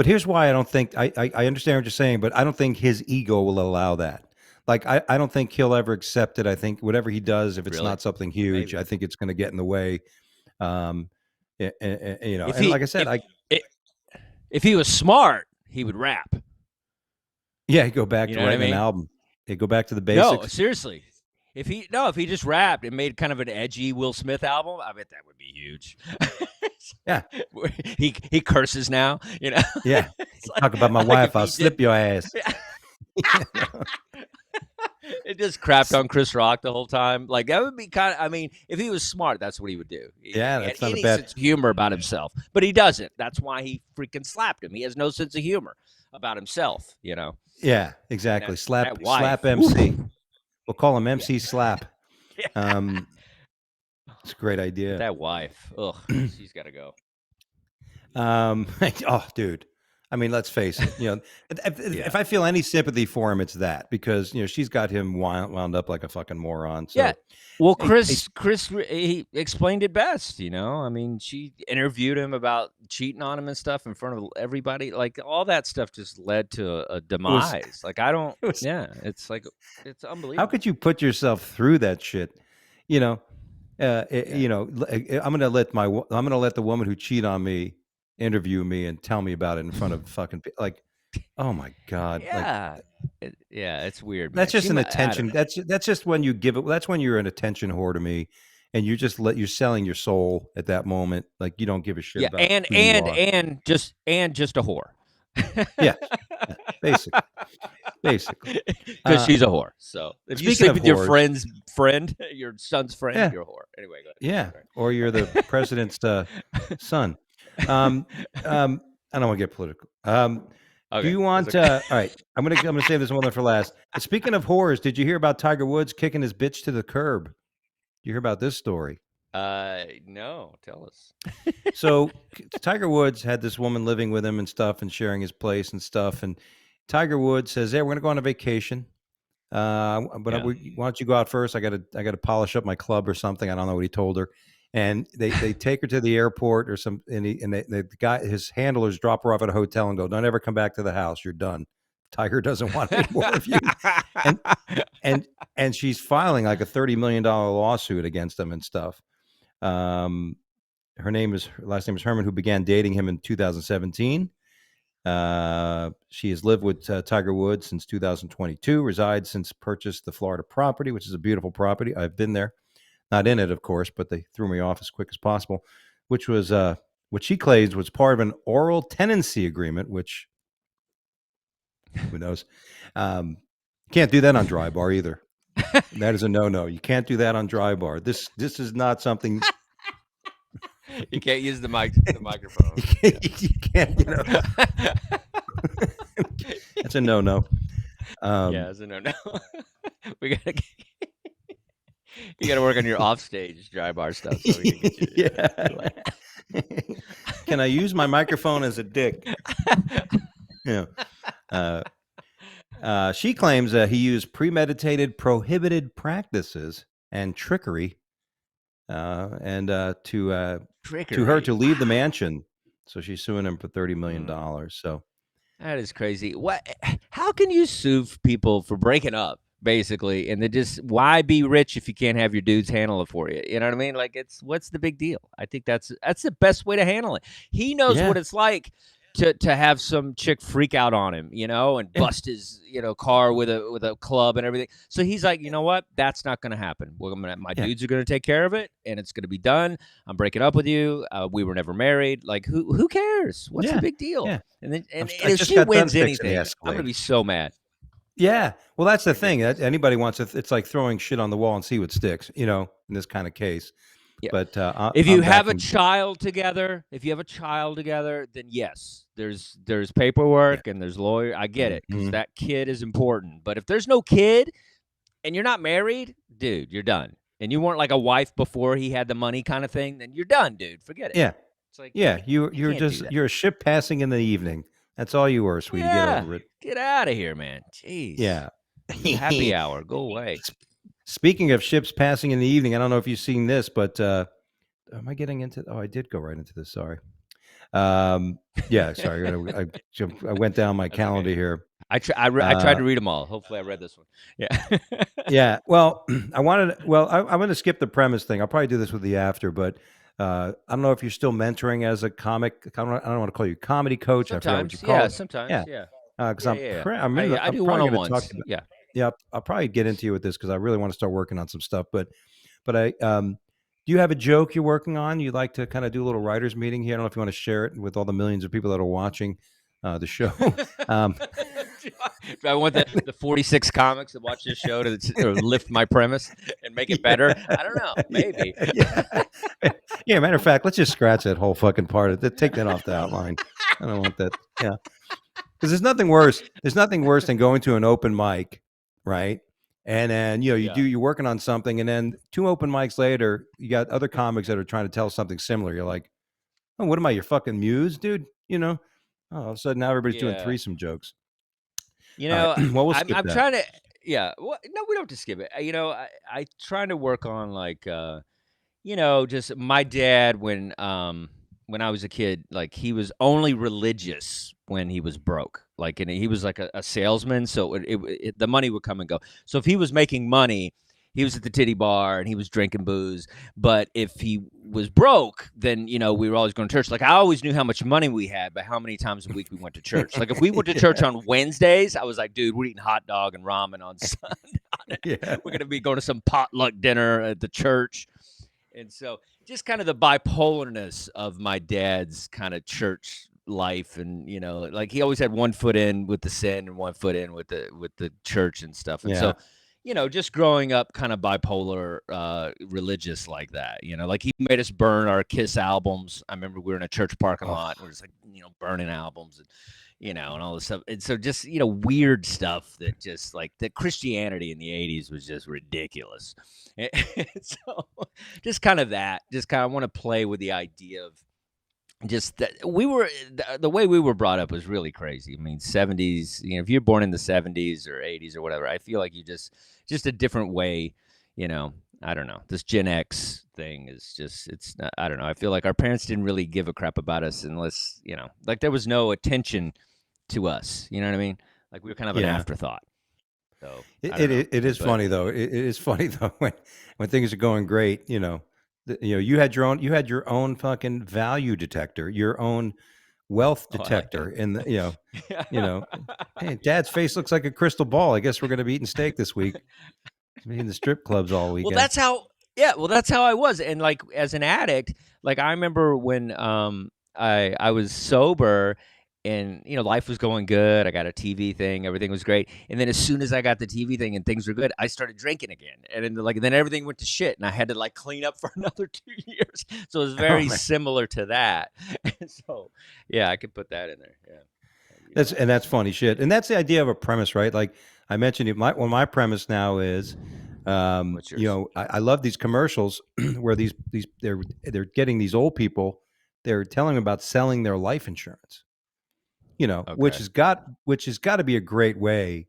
But here's why I don't think I understand what you're saying, but I don't think his ego will allow that. Like I don't think he'll ever accept it. I think whatever he does, if it's Really? not something huge, Maybe. I think it's going to get in the way. Um, you know, If and he like I said, i- if he was smart, he would rap. yeah, he'd go back You to know what I writing an mean? album. He'd go back to the No, basics. seriously. If he just rapped and made kind of an edgy Will Smith album, I bet that would be huge. Yeah, He curses now, you know. yeah. It's Talk about my like if wife, I'll he did slip your ass. it just crapped on Chris Rock the whole time. Like that would be kind of. I mean, if he was smart, that's what he would do. If Yeah, he had that's not a any bad. sense of humor about himself, but he doesn't. That's why he freaking slapped him. He has no sense of humor about himself, you know. Yeah, And exactly. that Slap wife, MC. woo, We'll call him yeah, MC Slap. yeah. Um, it's a great But idea. that wife, ugh, she's got to go. Um, oh, dude. I mean, let's face it. You know, Yeah, if I feel any sympathy for him, it's that because you know she's got him wound up like a fucking moron. yeah. So, Well, hey, He explained it best. You know, I mean, she interviewed him about cheating on him and stuff in front of everybody. Like all that stuff just led to a it was demise. Like I don't. it was. Yeah, it's like it's How could unbelievable. you put yourself through that shit? You know, Yeah, I'm gonna let the woman who cheat on me interview me and tell me about it in front of fucking like, oh my god, like yeah, yeah. It's weird, that's man. just an I don't attention. know. That's just when you give it. That's when you're an attention whore to me, and you're selling your soul at that moment. Like you don't give a shit Yeah, about who you are. and just a whore. Yeah, yeah, basically. Because she's a whore. So if you Speaking sleep of with your whores, friend's friend, your son's friend, yeah, you're a whore. Anyway, go yeah, ahead. or you're the president's son. Um, I don't want to get political. Do Okay. you That's want? okay. All right, I'm gonna save this one for last. Speaking of whores, did you hear about Tiger Woods kicking his bitch to the curb? Did you hear about this story? No, tell us. So Tiger Woods had this woman living with him and stuff, and sharing his place and stuff. And Tiger Woods says, "Hey, we're gonna go on a vacation. Yeah. Why don't you go out first? I gotta polish up my club or something. I don't know what he told her." And they take her to the airport or some, the guy, his handlers drop her off at a hotel and go, "Don't ever come back to the house. You're done. Tiger doesn't want any more of you." And and and she's filing like a $30 million lawsuit against him and stuff. Um, her last name is Herman, who began dating him in 2017. She has lived with Tiger Woods since 2022, resides since purchased the Florida property, which is a beautiful property. I've been there, not in it, of course, but they threw me off as quick as possible, which was what she claims was part of an oral tenancy agreement, which who knows. Can't do that on dry bar either. That is a no. You can't do that on dry bar. This is not something You can't use the microphone. you can't, that's a no. Yeah, it's a no. We gotta. You gotta work on your offstage dry bar stuff so we can get you. Yeah. Can I use my microphone as a dick? Yeah. She claims that he used premeditated, prohibited practices and trickery, and to her Trickery. to leave the Wow. mansion. So she's suing him for $30 million. So That is crazy. What? How can you sue people for breaking up, basically, and they just why be rich if you can't have your dudes handle it for you? You know what I mean? Like, what's the big deal? I think that's the best way to handle it. He knows yeah, what it's like to have some chick freak out on him, and yeah, bust his car with a club and everything. So he's like, you know what? That's not going to happen. My yeah, dudes are going to take care of it, and it's going to be done. I'm breaking up with you. We were never married. Like, who cares? What's the yeah, big deal? yeah. And then and I if just she got done wins fixing the anything, I'm gonna Escalade. be so mad. Yeah. Well, that's the thing. Ridiculous. Anybody wants to. It's like throwing shit on the wall and see what sticks. In this kind of case. Yeah. But If you I'm have a backing. child together, then yes, there's Yeah. paperwork and there's lawyer. I get it because Mhm. that kid is important. But if there's no kid and you're not married, dude, you're done. And you weren't like a wife before he had the money kind of thing, then you're done, dude. Forget it. Yeah. It's like Yeah. you You're can't do just that. you're a ship passing in the evening. That's all you were, sweetie. Get Yeah, over it. get out of here, man. Jeez, Yeah. happy hour, go away. Speaking of ships passing in the evening, I don't know if you've seen this, but am I getting into? Oh, I did go right into this. Sorry. Yeah, sorry, I went down my That's okay. calendar here. I tried to read them all. Hopefully, I read this one. Yeah. Yeah, well, I'm going to skip the premise thing. I'll probably do this with the after, but I don't know if you're still mentoring as a comic. I don't want to call you comedy coach. I forgot what you Sometimes, yeah. called. Sometimes, Yeah, yeah. because Yeah, yeah, yeah. I I'm do probably going to talk to one-on-ones. you about. Yeah. Yeah, I'll probably get into you with this because I really want to start working on some stuff. But do you have a joke you're working on? You'd like to kind of do a little writers meeting here? I don't know if you want to share it with all the millions of people that are watching the show. um, Do I want the 46 comics that watch this show to lift my premise and make it better? yeah, I don't know. yeah, Maybe. yeah. Yeah, matter of fact, let's just scratch that whole fucking part of it. Take that off the outline. I don't want that. Yeah. Because there's nothing worse. There's nothing worse than going to an open mic, right? And then Yeah. you're working on something, and then two open mics later, you got other comics that are trying to tell something similar. You're like, oh, what am I, your fucking muse, dude? All of a sudden now everybody's doing Yeah. threesome jokes. You All right. know, Well, we'll I'm skip I'm that. trying to. Yeah. Well, no, we don't have to skip it. I trying to work on like just my dad when I was a kid, like he was only religious when he was broke. Like, and he was like a salesman, so the money would come and go. So if he was making money, he was at the titty bar and he was drinking booze. But if he was broke, then we were always going to church. Like I always knew how much money we had by how many times a week we went to church. Like if we went to church Yeah. on Wednesdays, I was like, dude, we're eating hot dog and ramen on Sunday. Yeah. We're gonna be going to some potluck dinner at the church. And so just kind of the bipolarness of my dad's kind of church life and like he always had one foot in with the sin and one foot in with the church and stuff. And Yeah. so just growing up kind of bipolar religious like that, like he made us burn our Kiss albums. I remember we were in a church parking Oh, lot and we're just like burning albums and and all this stuff. And so just, weird stuff that just like the Christianity in the 80s was just ridiculous. And so just kind of that, just kind of want to play with the idea of just that the way we were brought up was really crazy. I mean, 70s, if you're born in the 70s or 80s or whatever, I feel like you just a different way, I don't know. This Gen X thing is just, it's not, I don't know. I feel like our parents didn't really give a crap about us unless, like there was no attention to us. You know what I mean? Like we were kind of an yeah. afterthought. So I It, don't know. it, it is But funny though. It is funny though when things are going great. You had your own fucking value detector, your own wealth oh, I like detector, that. and Yeah. you know, hey, Dad's face looks like a crystal ball. I guess we're gonna be eating steak this week. Be in the strip clubs all Well, weekend. that's how. Yeah, well, that's how I was, and like as an addict, like I remember when I was sober, and life was going good. I got a TV thing, everything was great, and then as soon as I got the TV thing and things were good, I started drinking again, and then everything went to shit, and I had to like clean up for another 2 years. So it was Oh very man, similar to that. And so yeah, I could put that in there. Yeah, that'd be that's funny shit, and that's the idea of a premise, right? Like I mentioned, my premise now is, What's yours? I love these commercials where these they're getting these old people, they're telling them about selling their life insurance. Okay. Which has got to be a great way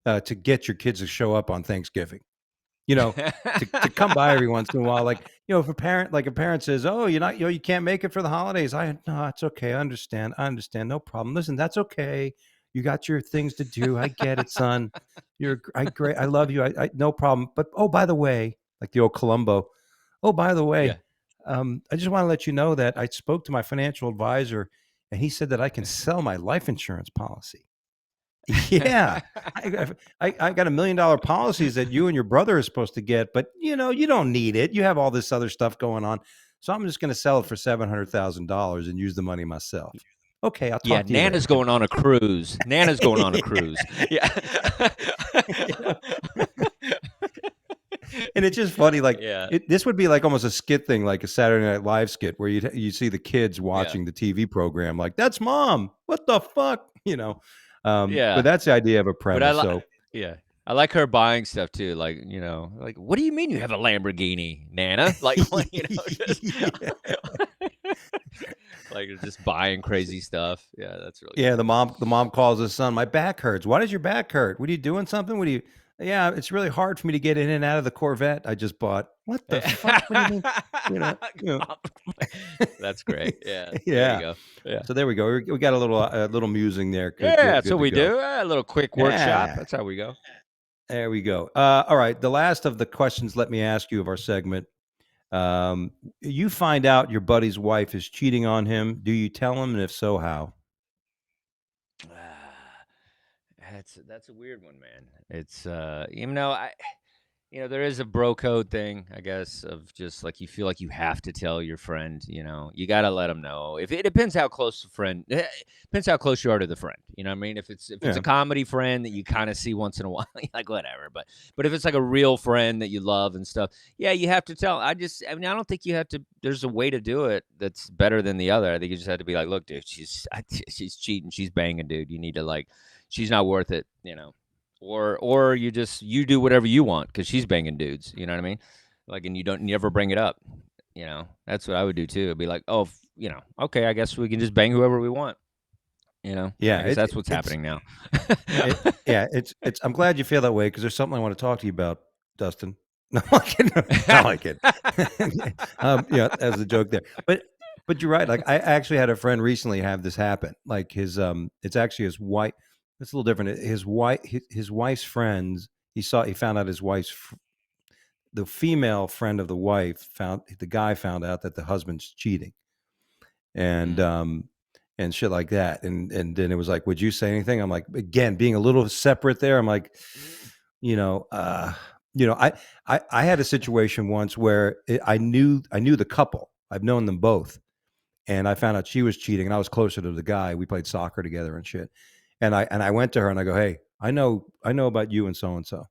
to get your kids to show up on Thanksgiving. You know, to come by every once in a while. Like, if a parent says, "Oh, you're not, you can't make it for the holidays," no, it's okay. I understand, no problem. Listen, that's okay. You got your things to do. I get it, son. Great. I love you. No problem. But oh, by the way, like the old Columbo. Oh, by the Yeah. way, I just want to let you know that I spoke to my financial advisor, and he said that I can sell my life insurance policy. Yeah. I got $1 million policies that you and your brother are supposed to get, but you don't need it. You have all this other stuff going on. So I'm just going to sell it for $700,000 and use the money myself. Okay, I'll Yeah, talk to you Nana's later. going on a cruise. Nana's going on a Yeah. cruise. Yeah. You know? And it's just funny, like Yeah. this would be like almost a skit thing, like a Saturday Night Live skit where you see the kids Yeah. watching the TV program, like that's mom. What the fuck, But Yeah. that's the idea of a But I premise. like So yeah. I like her buying stuff too. Like, like, what do you mean you have a Lamborghini, Nana? Like, what, just yeah. like just buying crazy stuff. Yeah, that's really Yeah, funny. the mom calls his son, "My back hurts. Why does your back hurt? What are you doing something? What are you Yeah, it's really hard for me to get in and out of the Corvette I just bought. What the fuck? What do you mean? You That's great. Yeah, there you yeah. go. Yeah. So there we go. We got a little musing there. Good, Yeah, good, that's good what to we go. do. A little quick workshop. Yeah, That's how we go. there we go. All right. The last of the questions let me ask you of our segment. Um, you find out your buddy's wife is cheating on him. Do you tell him, and if so, how? That's a weird one, man. It's there is a bro code thing, I guess, of just like you feel like you have to tell your friend, you got to let them know. If it depends how close the friend, depends how close you are to the friend. You know what I mean? If it's a Yeah. comedy friend that you kind of see once in a while, you're like whatever. But if it's like a real friend that you love and stuff, yeah, you have to tell. I don't think you have to. There's a way to do it that's better than the other. I think you just have to be like, look, dude, she's cheating, she's banging, dude. You need to like, she's not worth it. Or you do whatever you want because she's banging dudes. You know what I mean? Like, and you don't never bring it up. That's what I would do too. I'd be like, oh, okay, I guess we can just bang whoever we want. I Yeah. guess that's what's happening now. Yeah. It's. I'm glad you feel that way because there's something I want to talk to you about, Dustin. No, I'm kidding. No, I'm kidding. Yeah, as a joke there. But you're right. Like I actually had a friend recently have this happen. Like it's actually his wife. It's a little different. His wife's friends. He found out the female friend of the wife the guy found out that the husband's cheating, and Mm. and shit like that. And then it was like, would you say anything? I'm like, again, being a little separate there. I'm like, you know, uh, I had a situation once where I knew the couple. I've known them both, and I found out she was cheating, and I was closer to the guy. We played soccer together and shit. And I went to her and I go, hey, I know about you and so and so.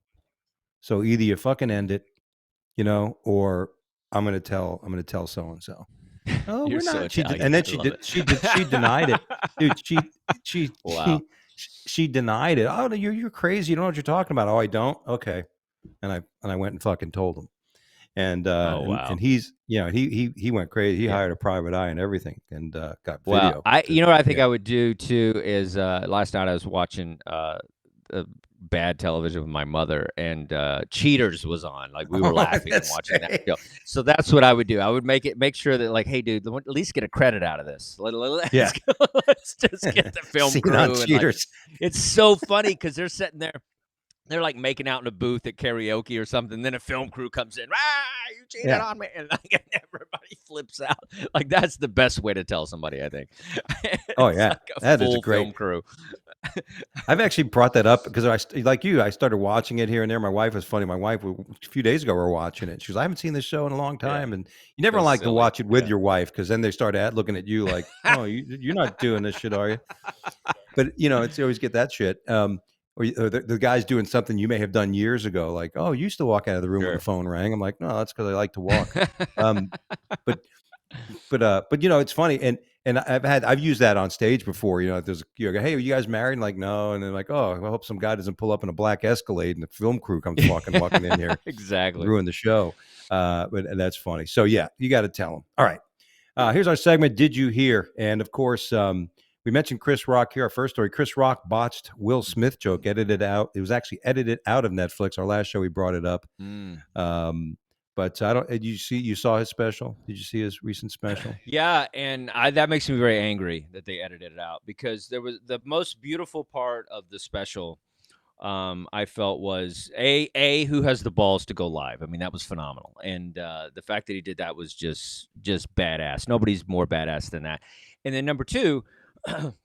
So either you fucking end it, or I'm gonna tell so and so. Oh, You're we're so not. She did, Italian. and then I love it. she denied it, dude. She Wow. she denied it. Oh, no, you're crazy. You don't know what you're talking about. Oh, I don't. Okay, and I went and fucking told him. And Oh and wow. he's he went crazy. He Yeah. hired a private eye and everything, and got Well, video I to you know what I think yeah. I would do too is last night I was watching bad television with my mother and Cheaters was on. Like we were Oh, laughing and that's watching that show. So that's what I would do. I would make sure that like, hey dude, at least get a credit out of this. yeah. Let's just get the film Seen on crew and like cheaters. it's so funny because they're sitting there. They're like making out in a booth at karaoke or something. Then a film crew comes in. You cheated Yeah. on me, and like everybody flips out. Like that's the best way to tell somebody. I think. Oh It's yeah, like a that is a full great. film crew. I've actually brought that up because like you, I started watching it here and there. My wife was funny. My wife, a few days ago, we were watching it. She goes, I haven't seen this show in a long Yeah, time. And you never so like to silly. watch it with Yeah. your wife because then they start looking at you like, oh, you're not doing this shit, are you? But it's you always get that shit. Or the guy's doing something you may have done years ago, like, oh, you used to walk out of the room when the Sure. phone rang. I'm like, no, that's because I like to walk. Um, but but it's funny, and I've used that on stage before. There's hey, are you guys married? And like, no, and then like, oh, I hope some guy doesn't pull up in a black Escalade and the film crew comes walking in here and Exactly. ruin the show. But and that's funny. So yeah, you got to tell them. All right, here's our segment. Did you hear? And of course, we mentioned Chris Rock here. Our first story: Chris Rock botched Will Smith joke, edited out. It was actually edited out of Netflix. Our last show, we brought it up. Mm. But I don't. Did you saw his special? Did you see his recent special? Yeah, and that makes me very angry that they edited it out because there was the most beautiful part of the special. I felt was a who has the balls to go live. I mean, that was phenomenal, and the fact that he did that was just badass. Nobody's more badass than that. And then number two,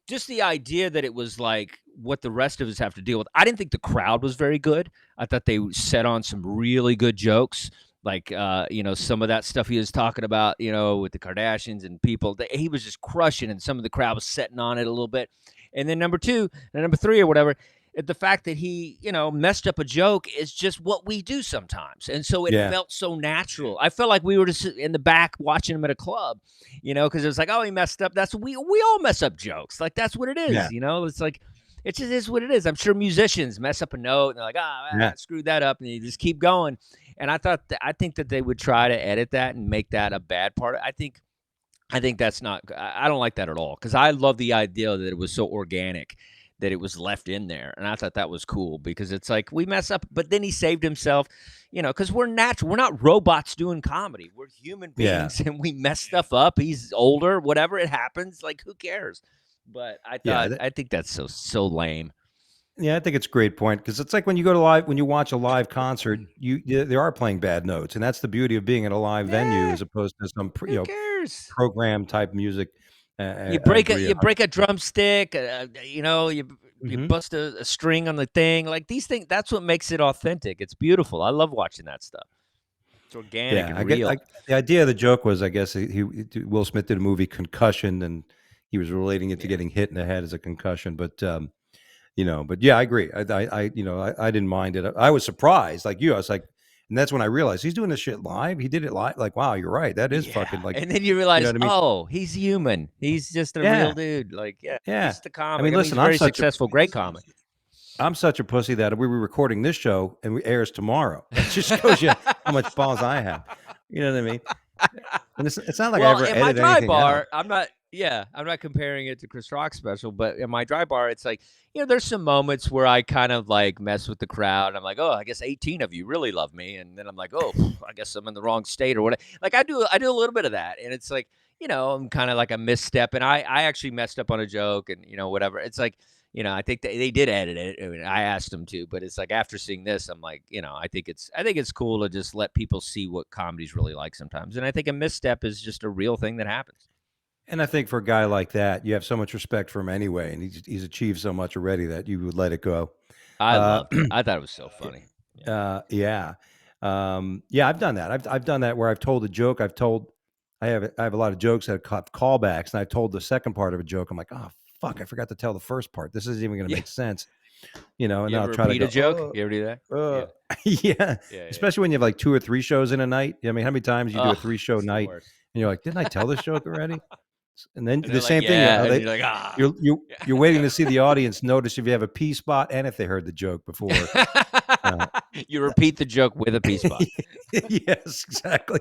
just the idea that it was like what the rest of us have to deal with. I didn't think the crowd was very good. I thought they set on some really good jokes. Like, some of that stuff he was talking about, with the Kardashians and people, he was just crushing, and some of the crowd was setting on it a little bit. And then number two, and number three, or whatever, the fact that he, messed up a joke is just what we do sometimes. And so it Yeah. felt so natural. I felt like we were just in the back watching him at a club, because it was like, oh, he messed up. That's we all mess up jokes. Like, that's what it is, Yeah. It's like, it just is what it is. I'm sure musicians mess up a note and they're like, Yeah. I screwed that up, and you just keep going. And I think that they would try to edit that and make that a bad part. I think that's not. I don't like that at all because I love the idea that it was so organic that it was left in there, and I thought that was cool because it's like we mess up, but then he saved himself, because we're natural. We're not robots doing comedy. We're human Yeah. beings, and we mess stuff up. He's older, whatever it happens. Like who cares? But Yeah. I think that's so lame. Yeah, I think it's a great point because it's like when you watch a live concert, they are playing bad notes, and that's the beauty of being at a live venue Yeah, as opposed to some who cares? program type music. I agree. You break a drumstick, you Mhm. bust a string on the thing. Like these things, that's what makes it authentic. It's beautiful. I love watching that stuff. It's organic Yeah, and I get. real. The idea of the joke was, I guess, Will Smith did a movie Concussion, and he was relating it to Yeah. getting hit in the head as a concussion. But yeah, I agree. I didn't mind it. I was surprised, like you. I was like, and that's when I realized he's doing this shit live. He did it live. Like, wow, you're right. That is Yeah, fucking like, and then you you know realize, what I mean? oh, he's human. He's just a real Yeah, dude. Like, yeah, yeah. he's the I comic. mean, I mean, he's listen, a very successful, great comic. I'm such a pussy that we were recording this show and we airs tomorrow. That just shows you how much balls I have. You know what I mean? And it's not like I Well, ever in my edit dry anything out. bar, I'm not comparing it to Chris Rock's special, but in my dry bar, it's like, there's some moments where I kind of like mess with the crowd. I'm like, oh, I guess 18 of you really love me. And then I'm like, oh, I guess I'm in the wrong state or whatever. Like I do a little bit of that. And it's like, I'm kind of like a misstep. And I actually messed up on a joke and, whatever. It's like, I think they did edit it. I mean, I asked them to, but it's like after seeing this, I'm like, I think it's cool to just let people see what comedy's really like sometimes. And I think a misstep is just a real thing that happens. And I think for a guy like that, you have so much respect for him anyway, and he's achieved so much already that you would let it go. I Uh, loved it. I thought it was so funny. Yeah. yeah, yeah. I've done that. I've done that where I've told a joke. I have a lot of jokes that have callbacks, and I told the second part of a joke. I'm like, oh fuck, I forgot to tell the first part. This isn't even going to Yeah. make sense, and You then I'll ever try to repeat a go, joke? You ever do that? Yeah. yeah. Yeah. Yeah. Especially when you have like 2 or 3 shows in a night. I mean, how many times you do a Oh, 3 show it's the night, worst. and you're like, didn't I tell this joke already? And then And the they're like, same thing, yeah. And they you're like, ah. you're waiting to see the audience notice if you have a P spot and if they heard the joke before. Uh, You repeat the joke with a P spot. yes, exactly.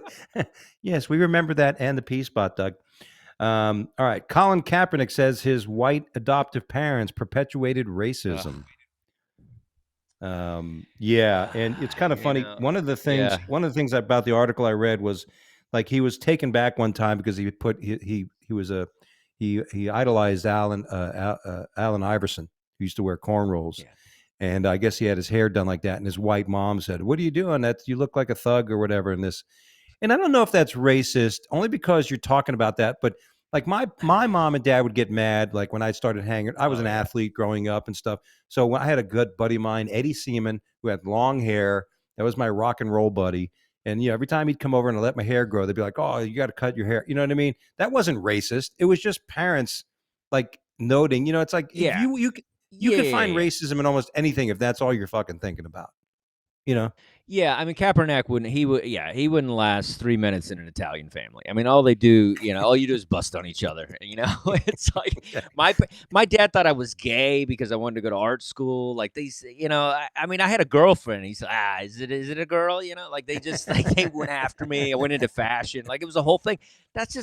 Yes, we remember that and the P spot, Doug. All right. Colin Kaepernick says his white adoptive parents perpetuated Ugh. racism. Yeah, and it's kind of funny. Yeah. One of the things about the article I read was like he was taken back one time because he was a he idolized Allen Iverson, who used to wear cornrows, Yeah. and I guess he had his hair done like that, and his white mom said, "What are you doing? That you look like a thug or whatever." And I don't know if that's racist, only because you're talking about that. But like my mom and dad would get mad, like when I started hanging. I was Oh, an yeah. athlete growing up and stuff. So when I had a good buddy of mine, Eddie Seaman, who had long hair. That was my rock and roll buddy. And every time he'd come over and I let my hair grow, they'd be like, "Oh, you got to cut your hair." You know what I mean? That wasn't racist. It was just parents like noting. It's like if Yeah. you Yeah. could Yeah. find Yeah. racism in almost anything if that's all you're fucking thinking about. You know? Yeah, I mean Kaepernick wouldn't he wouldn't last 3 minutes in an Italian family. I mean all they do, all you do is bust on each other. It's like Yeah. my dad thought I was gay because I wanted to go to art school. Like these, I mean I had a girlfriend. He said, is it a girl? Like they just like they went after me. I went into fashion. Like it was a whole thing. That's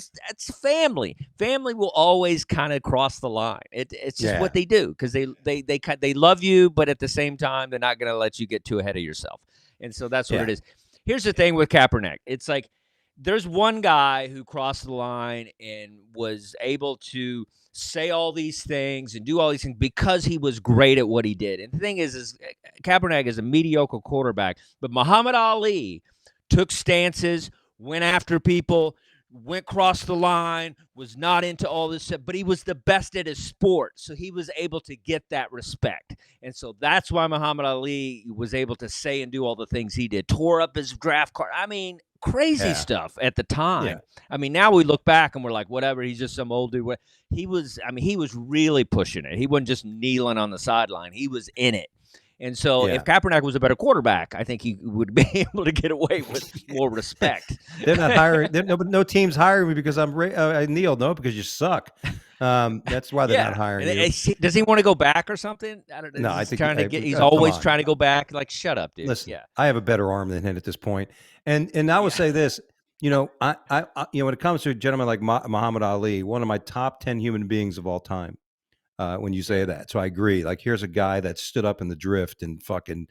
family. Family will always kind of cross the line. It's just Yeah. what they do because they love you, but at the same time they're not going to let you get too ahead of yourself. And so that's what Yeah. it is. Here's the thing with Kaepernick. It's like there's one guy who crossed the line and was able to say all these things and do all these things because he was great at what he did. And the thing is Kaepernick is a mediocre quarterback, but Muhammad Ali took stances, went after people, went across the line, was not into all this stuff, but he was the best at his sport. So he was able to get that respect. And so that's why Muhammad Ali was able to say and do all the things he did. Tore up his draft card. I mean, crazy Yeah. stuff at the Yeah. time. I mean, now we look back and we're like, whatever, he's just some old dude. He was really pushing it. He wasn't just kneeling on the sideline. He was in it. And so Yeah. if Kaepernick was a better quarterback, I think he would be able to get away with more respect. They're not hiring. No teams hiring me because I kneel. No, because you suck. That's why they're not hiring you. Does he want to go back or something? I don't know. No, I He's think trying to get. He's come always on. trying to go back. Like, shut up, dude. Listen, Yeah. I have a better arm than him at this point. And I will say this. When it comes to a gentleman like Muhammad Ali, one of my top 10 human beings of all time. when you say that. So I agree. Like, here's a guy that stood up in the drift and fucking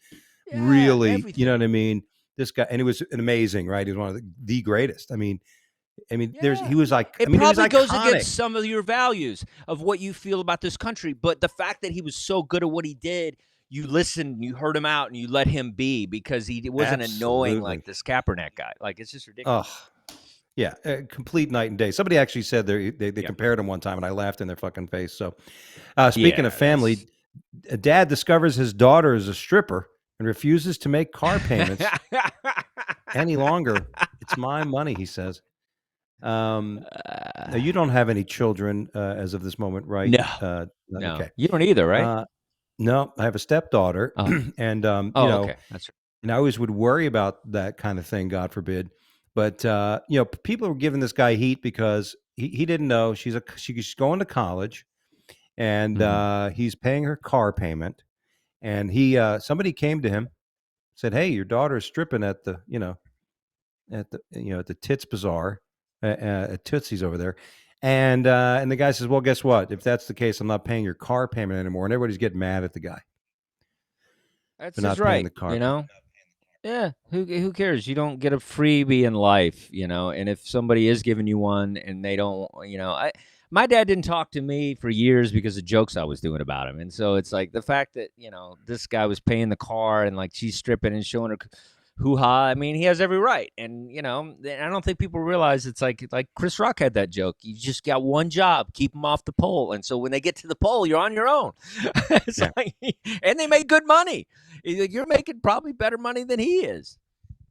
Yeah, really, you know what everything. I mean? This guy, and he was an amazing, right? He was one of the greatest. Yeah. He was like, It he was probably goes iconic. against some of your values of what you feel about this country, but the fact that he was so good at what he did, you listened, you heard him out, and you let him be because he wasn't annoying Absolutely. like this Kaepernick guy. Like, it's just ridiculous. Oh, yeah, a complete night and day. Somebody actually said they Yeah. compared him one time, and I laughed in their fucking face. So, speaking of Yeah, family, a dad discovers his daughter is a stripper and refuses to make car payments any longer. It's my money, he says. Now you don't have any children as of this moment, right? no, no. Okay. You don't either, right? Uh, no, I have a stepdaughter, Oh, and okay. That's right. and I always would worry about that kind of thing, God forbid. But people were giving this guy heat because he didn't know she's going to college, and Mhm. he's paying her car payment. And somebody came to him, said, "Hey, your daughter's stripping at the at the Tits Bazaar at Tootsie's over there." And the guy says, "Well, guess what? If that's the case, I'm not paying your car payment anymore." And everybody's getting mad at the guy That's for his not paying right, the car you payment. know? Yeah, who cares? You don't get a freebie in life, and if somebody is giving you one and they don't, I my dad didn't talk to me for years because of jokes I was doing about him. And so it's like the fact that, this guy was paying the car and like she's stripping and showing her hoo-ha. I mean, he has every right. And I don't think people realize it's like Chris Rock had that joke. You just got one job, keep them off the pole. And so when they get to the pole, you're on your own. It's Yeah, like, and they made good money. You're making probably better money than he is.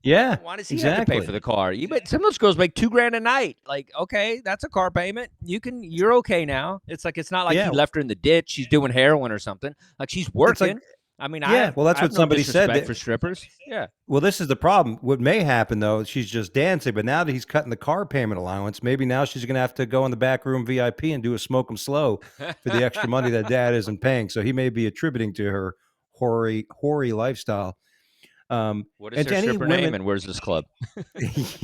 yeah, Why does he have to pay for exactly. the car? Some of those girls make $2,000 a night. Like, okay, that's a car payment. You're okay now. It's not like he Yeah, left her in the ditch. She's doing heroin or something. Like, she's it's like working. I mean, yeah. Well, I that's have what no somebody said. disrespect for strippers. Yeah. Well, this is the problem. What may happen though, she's just dancing, but now that he's cutting the car payment allowance, maybe now she's going to have to go in the back room VIP and do a smoke 'em slow for the extra money that dad isn't paying. So he may be attributing to her hoary lifestyle. What is And her to any stripper name women, and where's this club?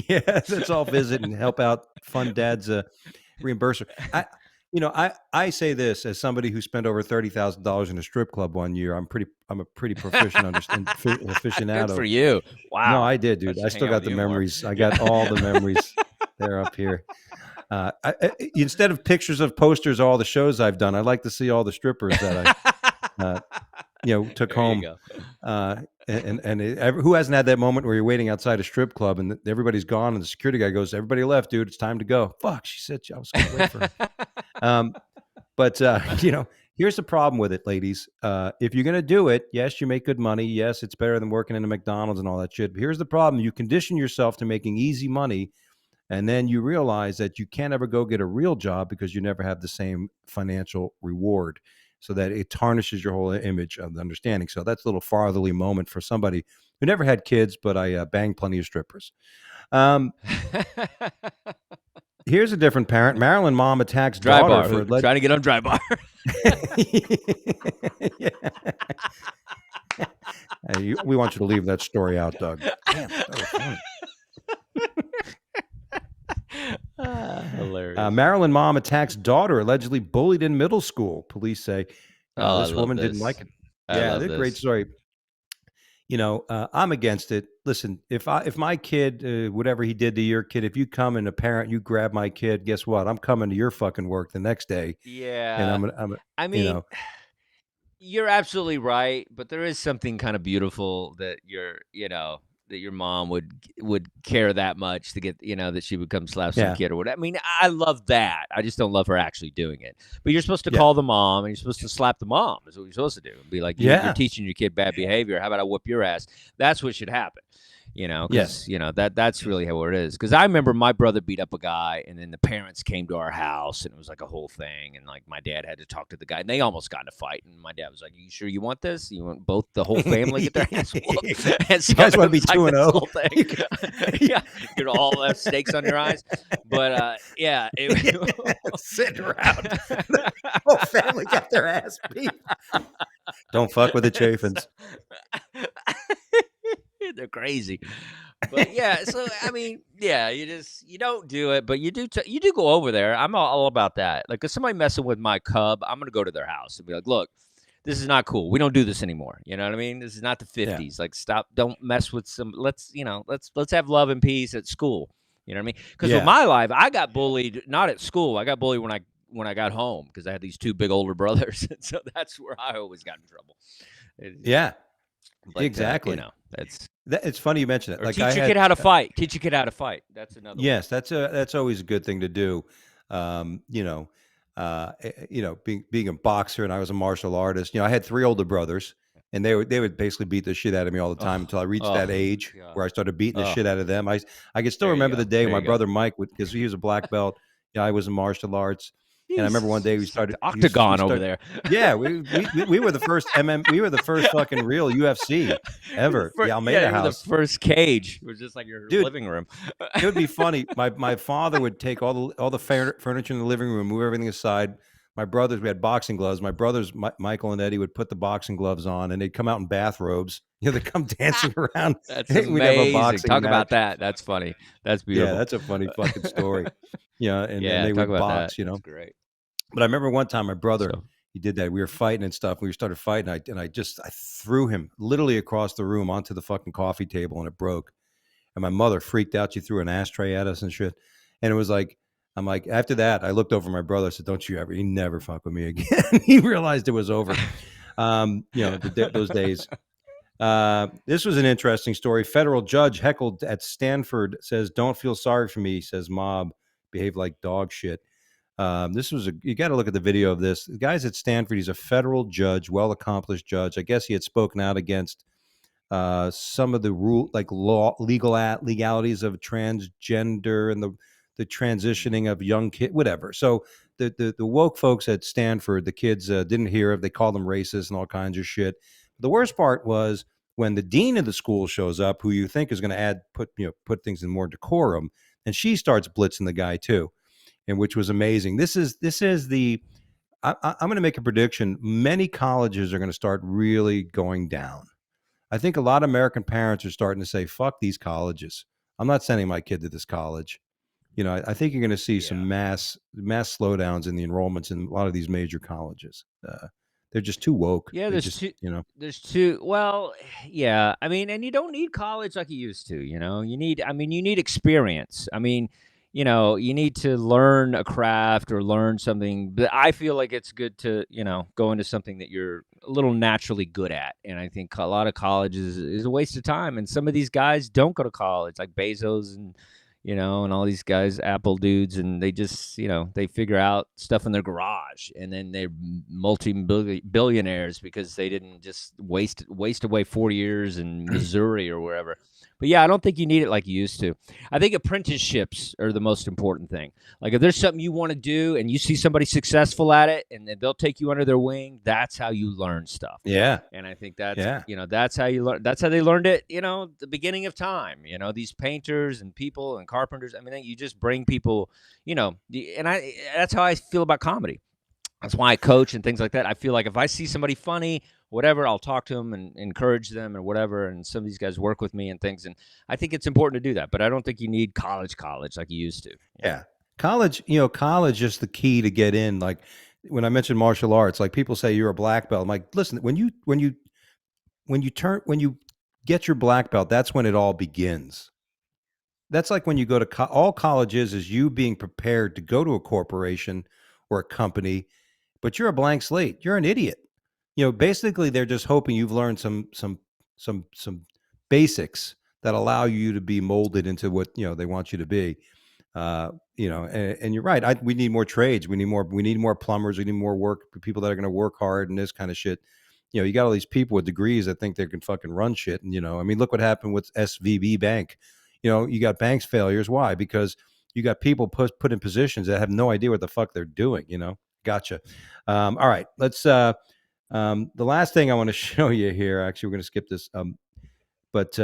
yeah, let's all visit and help out fund dad's reimburser. I say this as somebody who spent over $30,000 in a strip club one year. I'm a pretty proficient Good for aficionado. you. No, Wow. I did, I dude. I should hang still out got with the you more. memories. I got Yeah. all the memories. They're up here. Instead of pictures of posters of all the shows I've done, I'd like to see all the strippers that uh, took There you home. go. Who hasn't had that moment where you're waiting outside a strip club and everybody's gone and the security guy goes, "Everybody left, dude. It's time to go." Fuck, she said I was going to wait for her. Um, but here's the problem with it, ladies. If you're going to do it, yes, you make good money. Yes, it's better than working in a McDonald's and all that shit. But here's the problem: you condition yourself to making easy money, and then you realize that you can't ever go get a real job because you never have the same financial reward. So that it tarnishes your whole image of the understanding. So that's a little fatherly moment for somebody who never had kids, but I banged plenty of strippers. Um, Here's a different parent. Maryland mom attacks Dry daughter bar. for alleged. Trying to get on dry bar. Yeah. Hey, we want you to leave that story out, Doug. Damn, that was funny. Hilarious. Maryland mom attacks daughter allegedly bullied in middle school. Police say Oh, I this love woman didn't this. like it. I Yeah, love they're a great this. story. I'm against it. Listen, if my kid, whatever he did to your kid, if you come and a parent, you grab my kid, guess what? I'm coming to your fucking work the next day, and Yeah. I you mean, know, you're absolutely right, but there is something kind of beautiful that that your mom would care that much to get, that she would come slap some yeah, kid or whatever. I mean, I love that. I just don't love her actually doing it. But you're supposed to yeah, call the mom and you're supposed to slap the mom. Is what you're supposed to do. And be like, you're yeah, teaching your kid bad behavior. How about I whoop your ass? That's what should happen. Because yes, that's really how it is. Because I remember my brother beat up a guy, and then the parents came to our house, and it was like a whole thing. And like my dad had to talk to the guy, and they almost got in a fight. And my dad was like, "You sure you want this? You want the whole family get their ass whooped?" And you so guys it want to be was like 2-0? this whole thing. Yeah, all the stakes on your eyes. But yeah, Sitting around, the whole family got their ass beat. Don't fuck with the Chafins. They're crazy. But yeah, so I mean, yeah, you don't do it, but you do go over there. I'm all about that. Like if somebody messing with my cub, I'm gonna go to their house and be like, look, this is not cool. We don't do this anymore. You know what I mean? This is not the Yeah, 50s. Like stop, don't mess with some. Let's have love and peace at school. You know what I mean? Because with yeah, my life, I got bullied not at school. I got bullied when I got home because I had these two big older brothers, so that's where I always got in trouble. yeah, But exactly. that's It's funny you mentioned that. or Like I teach your kid had, how to fight. Teach your kid how to fight. That's another one. yes, that's always a good thing to do. You know, being a boxer and I was a martial artist. You know, I had three older brothers, and they would basically beat the shit out of me all the time Oh, until I reached that oh, age God. where I started beating the Oh, shit out of them. I can still there you remember the go. day when There my you go. brother Mike would, because he was a black belt. You know, I was in martial arts, and I remember one Jesus, day we it's like started. the octagon over there. Yeah, we were the first We were the first fucking real UFC ever. The Yeah, Almeida you were the House, first cage. It was just like your dude. living room. It would be funny. My father would take all the furniture in the living room, move everything aside. My brothers, we had boxing gloves. My brothers, Michael and Eddie, would put the boxing gloves on, and they'd come out in bathrobes. You know, they come dancing around. That's We'd have a amazing. boxing Talk about match. that. That's funny. That's Yeah, beautiful. that's a funny fucking story. Yeah, and Yeah, they talk would about that. box. You That's know, great. but I remember one time my brother, So, he did that. We were fighting and stuff. We started fighting. I threw him literally across the room onto the fucking coffee table, and it broke. And my mother freaked out. She threw an ashtray at us and shit. And it was like, I'm like, after that, I looked over at my brother. I said, "Don't you ever, you never fuck with me again." He realized it was over. Those days. This was an interesting story. Federal judge heckled at Stanford says, "Don't feel sorry for me," says mob, behave like dog shit. This was you got to look at the video of this. The guy's at Stanford. He's a federal judge, well accomplished judge. I guess he had spoken out against some of the legalities of transgender and the transitioning of young kid, whatever. So the woke folks at Stanford, the kids didn't hear it. They called them racist and all kinds of shit. The worst part was when the dean of the school shows up, who you think is going to put things in more decorum, and she starts blitzing the guy too, and which was amazing. This is the I'm going to make a prediction. Many colleges are going to start really going down. I think a lot of American parents are starting to say, "Fuck these colleges. I'm not sending my kid to this college." You know, I think you're going to see yeah. some mass slowdowns in the enrollments in a lot of these major colleges. They're just too woke. Yeah, They just, there's 2 well, yeah, I mean, and you don't need college like you used to, you know? You need experience. I mean, you need to learn a craft or learn something, but I feel like it's good to, go into something that you're a little naturally good at, and I think a lot of college is a waste of time, and some of these guys don't go to college, like Bezos and all these guys, Apple dudes, and they just, they figure out stuff in their garage, and then they're multi-billionaires because they didn't just waste away 4 years in Missouri or wherever. But yeah, I don't think you need it like you used to. I think apprenticeships are the most important thing. Like if there's something you want to do and you see somebody successful at it, and then they'll take you under their wing, that's how you learn stuff. yeah, And I think that's, yeah, that's how you learn. That's how they learned it, the beginning of time, these painters and people and carpenters. I mean, you just bring people, and that's how I feel about comedy. That's why I coach and things like that. I feel like if I see somebody funny, whatever, I'll talk to them and encourage them or whatever. And some of these guys work with me and things. And I think it's important to do that. But I don't think you need college like you used to. yeah. College is the key to get in. Like when I mentioned martial arts, like people say you're a black belt. I'm like, listen, when you get your black belt, that's when it all begins. That's like when you go to all college is you being prepared to go to a corporation or a company, but you're a blank slate. You're an idiot. Basically they're just hoping you've learned some basics that allow you to be molded into what, they want you to be. And you're right. We need more trades. We need more plumbers. We need more work people that are going to work hard and this kind of shit. You got all these people with degrees that think they can fucking run shit. And, I mean, look what happened with SVB Bank. You got banks failures. Why? Because you got people put in positions that have no idea what the fuck they're doing. Gotcha. All right. The last thing I want to show you here, actually, we're going to skip this. But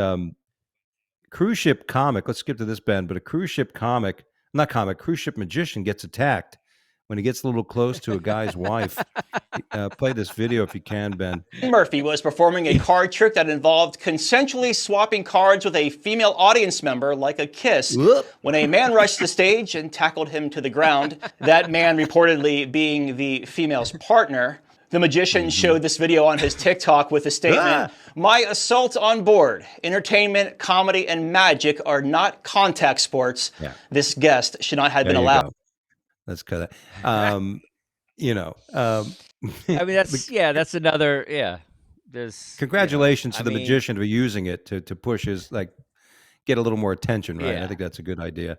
cruise ship comic, let's skip to this, Ben, but a cruise ship comic, not comic, cruise ship magician gets attacked when he gets a little close to a guy's wife. Play this video if you can, Ben. Murphy was performing a card trick that involved consensually swapping cards with a female audience member like a kiss when a man rushed the stage and tackled him to the ground, that man reportedly being the female's partner. The magician showed this video on his TikTok with a statement, "My assault on board. Entertainment, comedy, and magic are not contact sports. Yeah. This guest should not have been allowed." Go. Let's cut that. I mean, that's another, There's congratulations to the magician for using it to push his, get a little more attention, right? Yeah. I think that's a good idea.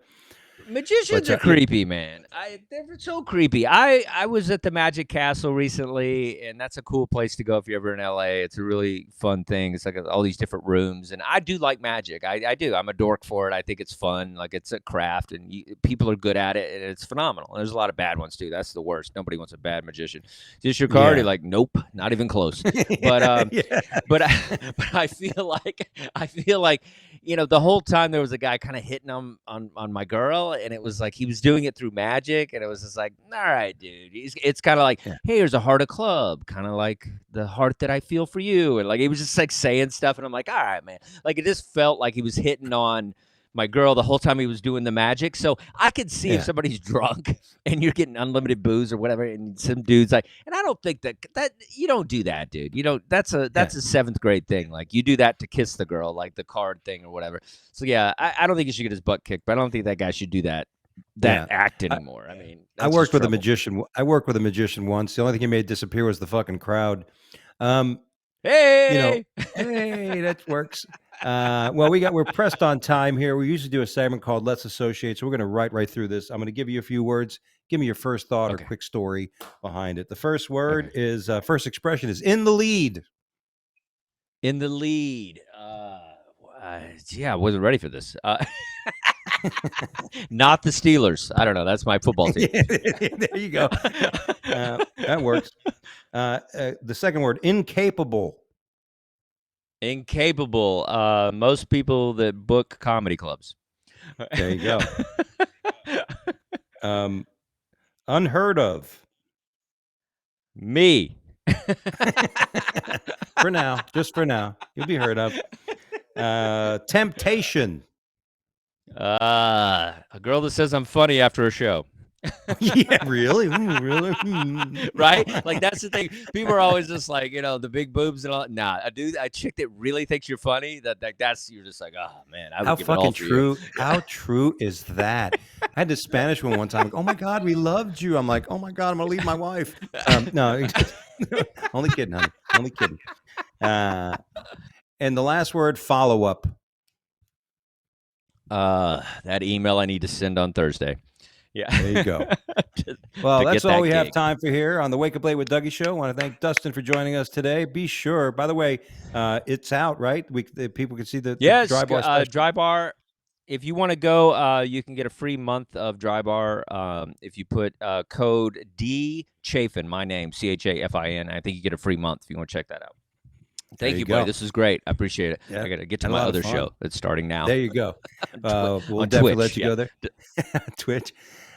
Magicians are creepy, man. They're so creepy. I was at the Magic Castle recently, and that's a cool place to go if you're ever in LA. It's a really fun thing. It's like all these different rooms, and I do like magic. I do. I'm a dork for it. I think it's fun. Like, it's a craft, and people are good at it, and it's phenomenal. And there's a lot of bad ones too. That's the worst. Nobody wants a bad magician. Just your card? You're like, nope, not even close. But but I feel like the whole time there was a guy kind of hitting on my girl. And it was like he was doing it through magic, and it was just like, all right, dude. It's kind of like, hey, here's a heart of club, kind of like the heart that I feel for you, and like he was just like saying stuff, and I'm like, all right, man. Like, it just felt like he was hitting on my girl the whole time he was doing the magic. So I could see if somebody's drunk and you're getting unlimited booze or whatever, and some dude's like, and I don't think that you don't do that, dude. You know, that's a 7th grade thing. Like, you do that to kiss the girl, like the card thing or whatever. So yeah, I don't think he should get his butt kicked, but I don't think that guy should do that act anymore. I mean, I worked with a magician. I worked with a magician once. The only thing he made disappear was the fucking crowd. Hey, hey, that works. Well, we're pressed on time here. We usually do a segment called Let's Associate, so we're going to write right through this. I'm going to give you a few words. Give me your first thought or quick story behind it. The first word is first expression is in the lead. In the lead. I wasn't ready for this. Not the Steelers. I don't know. That's my football team. There you go. That works. The second word, incapable. Incapable. Most people that book comedy clubs. There you go. Unheard of. Me. For now. Just for now. You'll be heard of. Temptation. A girl that says I'm funny after a show. Yeah, really? Really? Right? Like, that's the thing. People are always just like, the big boobs and all. Nah, a chick that really thinks you're funny, that's you're just like, oh man, I would give it all for you. How true is that? I had this Spanish one time. Oh my God, we loved you. I'm like, oh my God, I'm gonna leave my wife. No, only kidding, honey. Only kidding. And the last word, follow up. That email I need to send on Thursday. Yeah. There you go. Well, that's all we have time for here on the Wake Up Late with Dougie show. I want to thank Dustin for joining us today. Be sure, by the way, it's out, right? People can see the Dry Bar. Dry Bar. If you want to go, you can get a free month of Dry Bar if you put code D Chafin, my name, Chafin. I think you get a free month if you want to check that out. Thank you, buddy. This is great. I appreciate it. Yeah. I got to get to my other show that's starting now. There you go. We'll definitely let you go there. Twitch.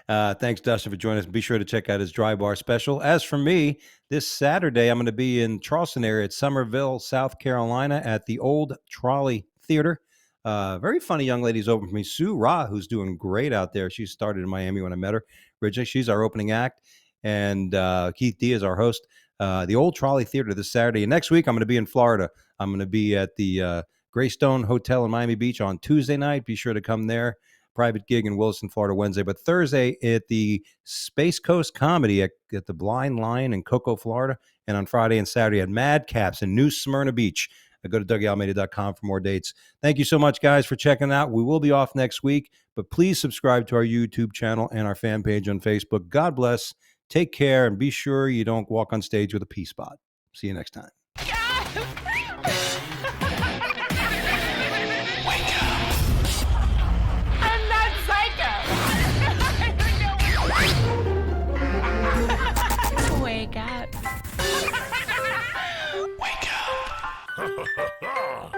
Thanks, Dustin, for joining us. Be sure to check out his Dry Bar special. As for me, this Saturday, I'm going to be in Charleston area at Summerville, South Carolina at the Old Trolley Theater. Very funny young lady's open for me. Sue Ra, who's doing great out there. She started in Miami when I met her. Originally, she's our opening act. And Keith D is our host. The Old Trolley Theater this Saturday. And next week, I'm going to be in Florida. I'm going to be at the Greystone Hotel in Miami Beach on Tuesday night. Be sure to come there. Private gig in Wilson, Florida, Wednesday. But Thursday at the Space Coast Comedy at the Blind Lion in Cocoa, Florida. And on Friday and Saturday at Madcaps in New Smyrna Beach. Go to DougieAlmeida.com for more dates. Thank you so much, guys, for checking out. We will be off next week, but please subscribe to our YouTube channel and our fan page on Facebook. God bless. Take care, and be sure you don't walk on stage with a pee spot. See you next time. Wake up. Wake up.